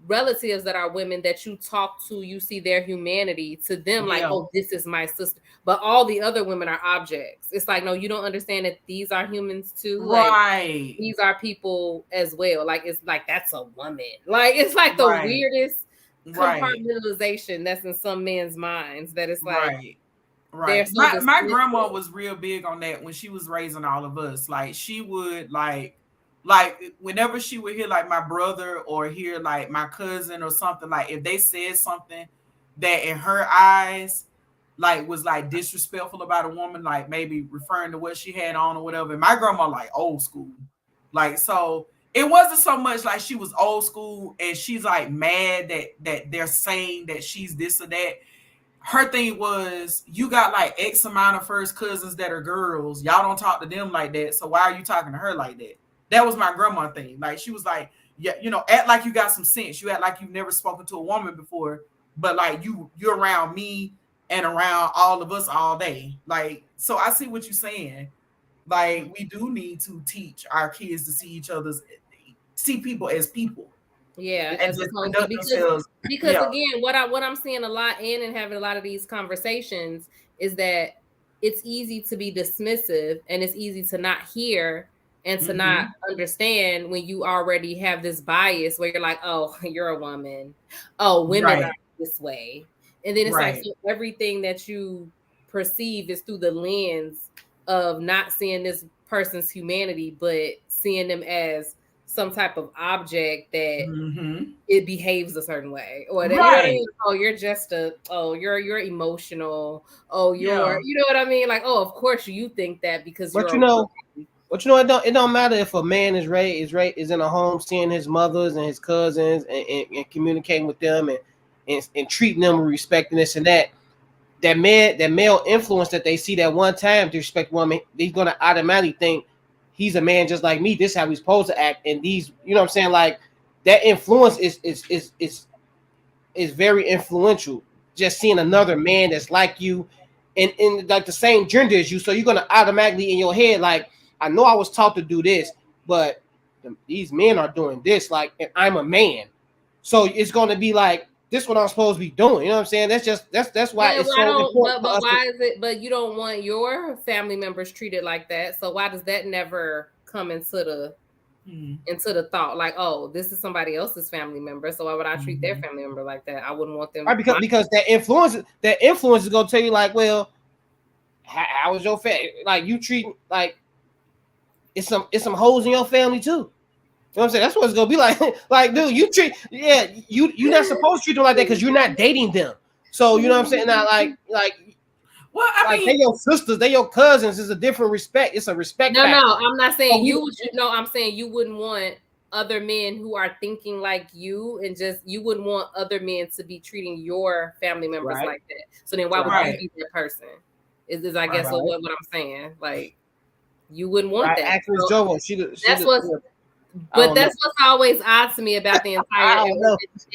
relatives that are women that you talk to, you see their humanity to them, like, oh, this is my sister. But all the other women are objects. It's like, no, you don't understand that these are humans too. Right. Like, these are people as well. Like, it's like that's a woman. Like, it's like the weirdest compartmentalization that's in some men's minds that it's like right. My grandma was real big on that when she was raising all of us. Like, she would like whenever she would hear like my brother or hear like my cousin or something, like if they said something that in her eyes like was like disrespectful about a woman, like maybe referring to what she had on or whatever. And my grandma like old school. Like, so it wasn't so much like she was old school and she's like mad that they're saying that she's this or that. Her thing was, you got like X amount of first cousins that are girls. Y'all don't talk to them like that. So why are you talking to her like that? That was my grandma thing. Like, she was like, yeah, you know, act like you got some sense. You act like you've never spoken to a woman before, but like you're around me and around all of us all day. Like, so I see what you're saying. Like, we do need to teach our kids to see people as people. Yeah, and as opposed to because again, what I'm seeing a lot and having a lot of these conversations is that it's easy to be dismissive and it's easy to not hear and to not understand when you already have this bias where you're like, oh, you're a woman. Oh, women are this way. And then it's like, so everything that you perceive is through the lens of not seeing this person's humanity, but seeing them as some type of object that it behaves a certain way, or that oh, you're just you're emotional. Oh, you're you know what I mean? Like, oh, of course you think that because But you know, it don't matter if a man is in a home seeing his mothers and his cousins and communicating with them and treating them with respect and this and that. That male influence that they see that one time to respect women, they're gonna automatically think he's a man just like me. This is how he's supposed to act. And these, you know what I'm saying? Like, that influence is very influential. Just seeing another man that's like you and in like the same gender as you. So you're gonna automatically in your head, like, I know I was taught to do this, but these men are doing this, like, and I'm a man. So it's gonna be like, this is what I'm supposed to be doing. You know what I'm saying? That's why it's so important. But why is it? But you don't want your family members treated like that. So why does that never come into the thought? Like, oh, this is somebody else's family member. So why would I treat their family member like that? I wouldn't want them. Right, because that influence is gonna tell you, like, well, how is your family? Like, you treat like it's some hoes in your family too. know what I'm saying? That's what it's gonna be like. Like, dude, you're not supposed to treat them like that because you're not dating them. So you know what I'm saying? Now, well, I mean, they your sisters, they your cousins. It's a different respect. It's a respect factor. No, I'm not saying I'm saying you wouldn't want other men who are thinking like you, and just you wouldn't want other men to be treating your family members like that. So then why would you be that person? Is I guess what I'm saying. Like, you wouldn't want that. Actress Jovo, that's what's always odd to me about the entire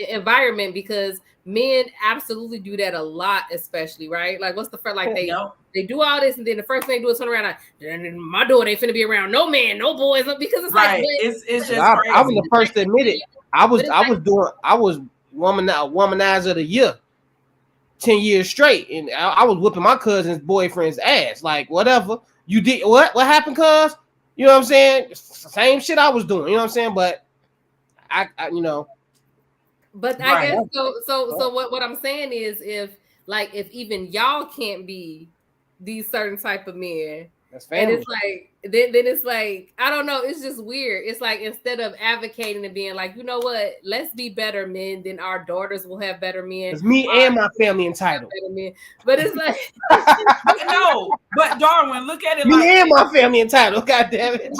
environment, because men absolutely do that a lot, especially, right? Like, what's the first, like, they do all this, and then the first thing they do is turn around like, my daughter ain't finna be around no man, no boys, because it's like, it's just crazy. I was the first to admit it. I was womanizer of the year 10 years straight, and I was whipping my cousin's boyfriend's ass. Like, whatever you did, what happened, cuz? You know what I'm saying? Same shit I was doing. You know what I'm saying? But I you know. But I guess so. What I'm saying is, if even y'all can't be these certain type of men, that's family. And it's like then it's like, I don't know. It's just weird. It's like, instead of advocating and being like, you know what, let's be better men, then our daughters will have better men. It's me and my family entitled. But it's like, no. But Darwin, look at it. Me and my family entitled. God damn it.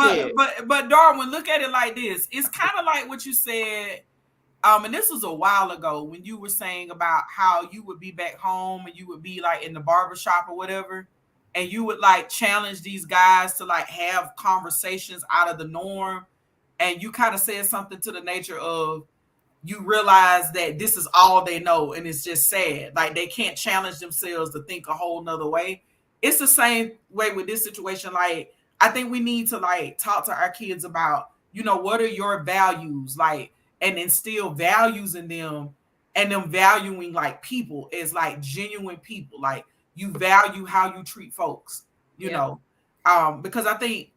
But Darwin, look at it like this. It's kind of like what you said. And this was a while ago when you were saying about how you would be back home and you would be like in the barbershop or whatever, and you would like challenge these guys to like have conversations out of the norm. And you kind of said something to the nature of, you realize that this is all they know, and it's just sad. Like, they can't challenge themselves to think a whole nother way. It's the same way with this situation. Like, I think we need to like talk to our kids about, you know, what are your values, like, and instill values in them, and them valuing like people as like genuine people. Like, you value how you treat folks, you know, because I think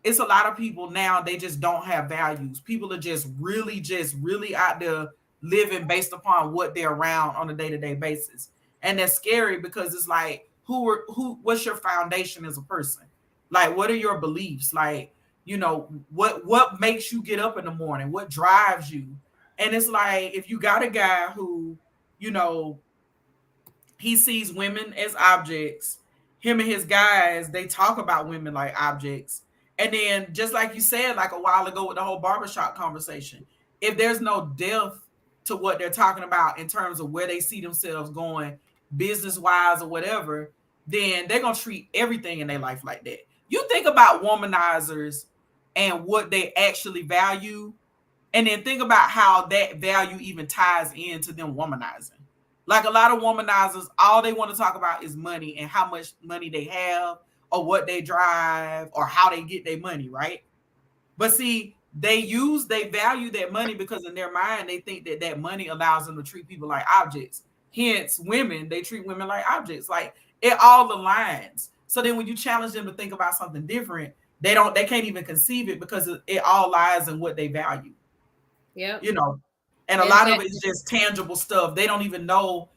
it's a lot of people now, they just don't have values. People are just really out there living based upon what they're around on a day-to-day basis. And that's scary, because it's like, what's your foundation as a person? Like, what are your beliefs? Like, you know, what makes you get up in the morning? What drives you? And it's like, if you got a guy who, you know, he sees women as objects, him and his guys, they talk about women like objects. And then, just like you said, like a while ago with the whole barbershop conversation, if there's no depth to what they're talking about in terms of where they see themselves going business-wise or whatever, then they're going to treat everything in their life like that. You think about womanizers and what they actually value, and then think about how that value even ties into them womanizing. Like, a lot of womanizers, all they want to talk about is money and how much money they have, or what they drive, or how they get their money, right? But see, they value that money because in their mind, they think that that money allows them to treat people like objects. Hence, women, they treat women like objects. Like, it all aligns. So then when you challenge them to think about something different, they can't even conceive it, because it all lies in what they value. Yeah. You know, and a lot of it is just tangible stuff. They don't even know,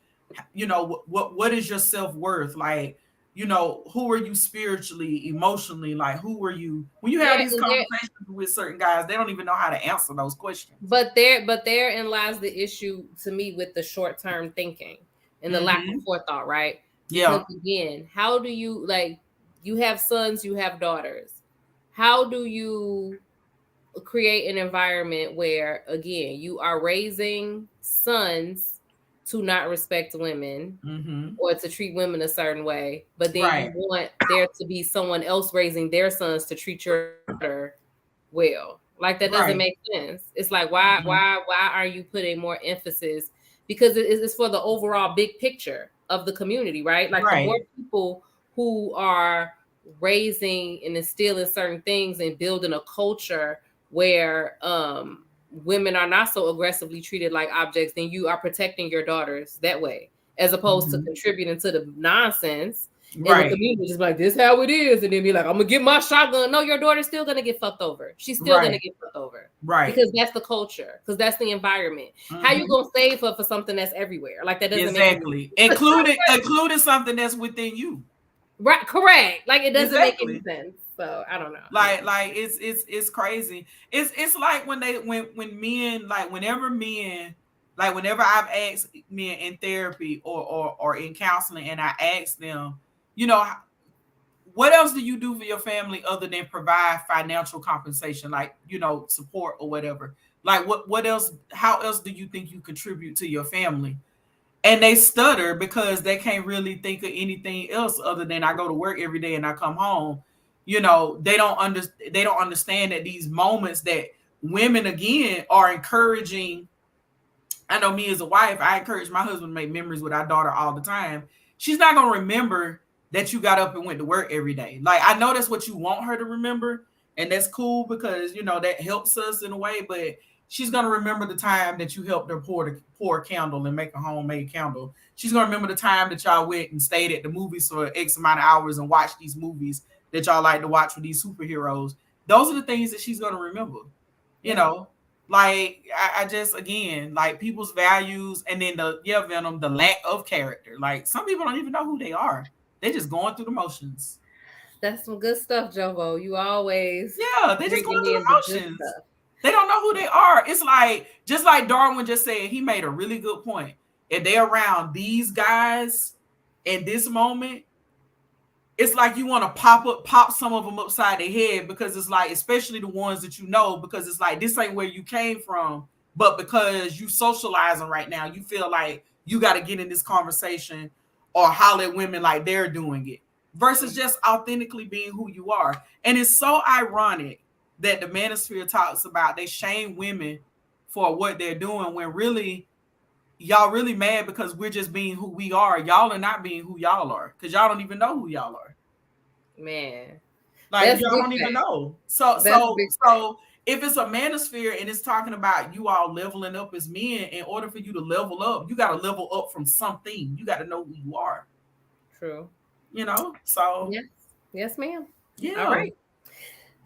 you know, what is your self-worth? Like, you know, who are you spiritually, emotionally? Like, who are you? When you have these conversations with certain guys, they don't even know how to answer those questions. But therein lies the issue to me with the short-term thinking and the lack of forethought, right? Yeah. Because again, how do you, like, you have sons, you have daughters. How do you create an environment where, again, you are raising sons to not respect women or to treat women a certain way, but then you want there to be someone else raising their sons to treat your daughter well? Like, that doesn't make sense. It's like, why are you putting more emphasis? Because it's for the overall big picture of the community, right? Like, the more people who are raising and instilling certain things and building a culture where women are not so aggressively treated like objects, then you are protecting your daughters that way, as opposed to contributing to the nonsense in the community. Just like, this is how it is, and then be like, I'm gonna get my shotgun. No, your daughter's still gonna get fucked over. She's still gonna get fucked over, because that's the culture, because that's the environment. How you gonna save her for something that's everywhere? Like, that doesn't make including something that's within you. Right, correct. Like, it doesn't make any sense. So I don't know. Like it's crazy. It's like when men, like whenever men, like whenever I've asked men in therapy or in counseling, and I ask them, you know, what else do you do for your family other than provide financial compensation, like, you know, support or whatever? Like what else, how else do you think you contribute to your family? And they stutter because they can't really think of anything else other than I go to work every day and I come home. You know, they don't understand that these moments that women again are encouraging. I know me as a wife, I encourage my husband to make memories with our daughter all the time. She's not going to remember that you got up and went to work every day. Like, I know that's what you want her to remember, and that's cool because, you know, that helps us in a way, but she's going to remember the time that you helped her pour a candle and make a homemade candle. She's going to remember the time that y'all went and stayed at the movies for X amount of hours and watched these movies that y'all like to watch with these superheroes. Those are the things that she's going to remember, you know? Like, I just, again, like people's values, and then Venom, the lack of character. Like, some people don't even know who they are. They're just going through the motions. That's some good stuff, Jovo. You always they're just going through the motions. They don't know who they are. It's like, just like Darwin just said, he made a really good point. If they're around these guys in this moment, it's like you want to pop some of them upside their head, because it's like, especially the ones that you know, because it's like, this ain't where you came from, but because you socializing right now, you feel like you got to get in this conversation or holler at women like they're doing it, versus just authentically being who you are. And it's so ironic that the manosphere talks about they shame women for what they're doing, when really y'all really mad because we're just being who we are. Y'all are not being who y'all are, because y'all don't even know who y'all are. Man, like, y'all don't even know. So if it's a manosphere and it's talking about you all leveling up as men, in order for you to level up, you got to level up from something. You got to know who you are. True. You know, so yes, ma'am. Yeah. All right.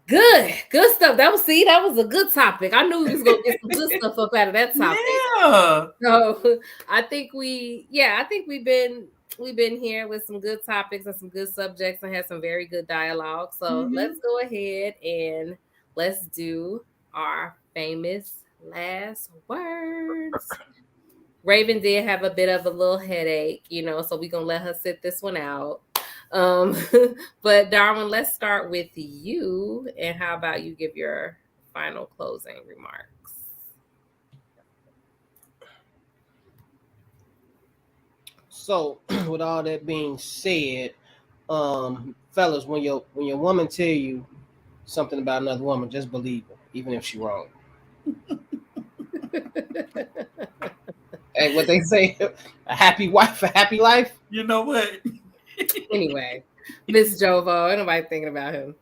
Good stuff. That was a good topic. I knew we was gonna get some good stuff up out of that topic. Yeah. So I think we've been here with some good topics and some good subjects and had some very good dialogue. So let's go ahead and let's do our famous last words. Raven did have a bit of a little headache, you know, so we're gonna let her sit this one out. But Darwin, let's start with you, and how about you give your final closing remarks? So, with all that being said, fellas, when your woman tell you something about another woman, just believe her, even if she's wrong. Hey, what they say, a happy wife, a happy life. You know what? Anyway, Miss Jovo, ain't nobody thinking about him.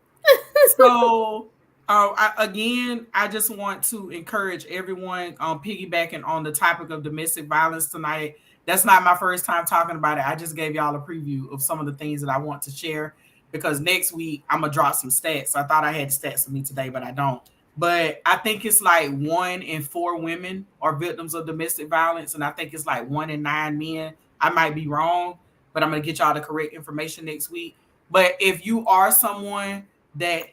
So, I just want to encourage everyone on piggybacking on the topic of domestic violence tonight. That's not my first time talking about it. I just gave y'all a preview of some of the things that I want to share, because next week I'm gonna drop some stats. I thought I had stats for me today, but I don't. But I think it's like 1 in 4 women are victims of domestic violence, and I think it's like 1 in 9 men. I might be wrong, but I'm gonna get y'all the correct information next week. But if you are someone that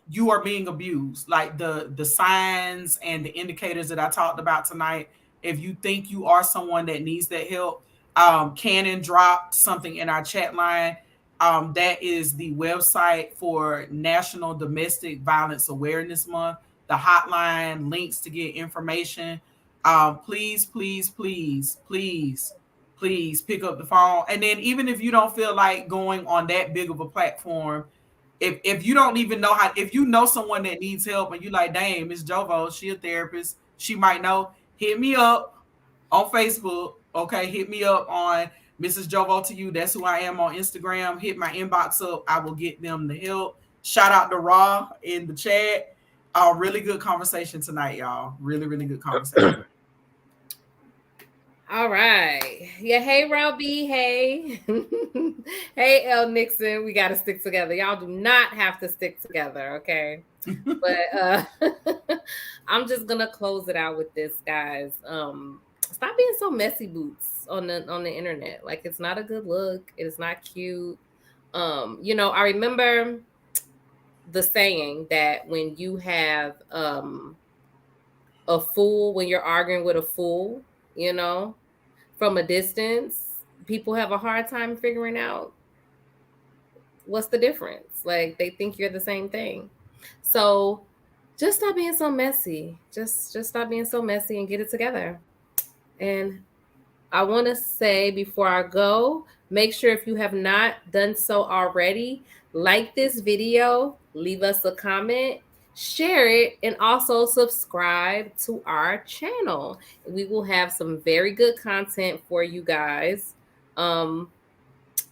you are being abused, like the signs and the indicators that I talked about tonight, if you think you are someone that needs that help, Cannon dropped something in our chat line. That is the website for National Domestic Violence Awareness Month, the hotline, links to get information. Please pick up the phone. And then even if you don't feel like going on that big of a platform, if you don't even know how, if you know someone that needs help and you like, dang, Miss Jovo, she a therapist, she might know, hit me up on Facebook. Okay, hit me up on Mrs. Jovo to you. That's who I am on Instagram. Hit my inbox up. I will get them the help. Shout out to Raw in the chat. Really good conversation tonight, y'all. Really, really good conversation. All right. Yeah. Hey, Robbie. Hey. Hey, L. Nixon. We got to stick together. Y'all do not have to stick together. Okay. But I'm just going to close it out with this, guys. Stop being so messy boots on the internet. Like, it's not a good look. It's not cute. You know, I remember the saying that when you have a fool, when you're arguing with a fool, you know, from a distance, people have a hard time figuring out what's the difference. Like they think you're the same thing. So just stop being so messy. Just stop being so messy and get it together. And I want to say before I go, make sure if you have not done so already, like this video, leave us a comment, share it, and also subscribe to our channel. We will have some very good content for you guys. On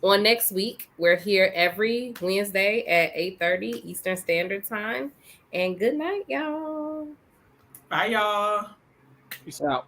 next week, we're here every Wednesday at 8:30 Eastern Standard Time. And good night, y'all. Bye, y'all. Peace out.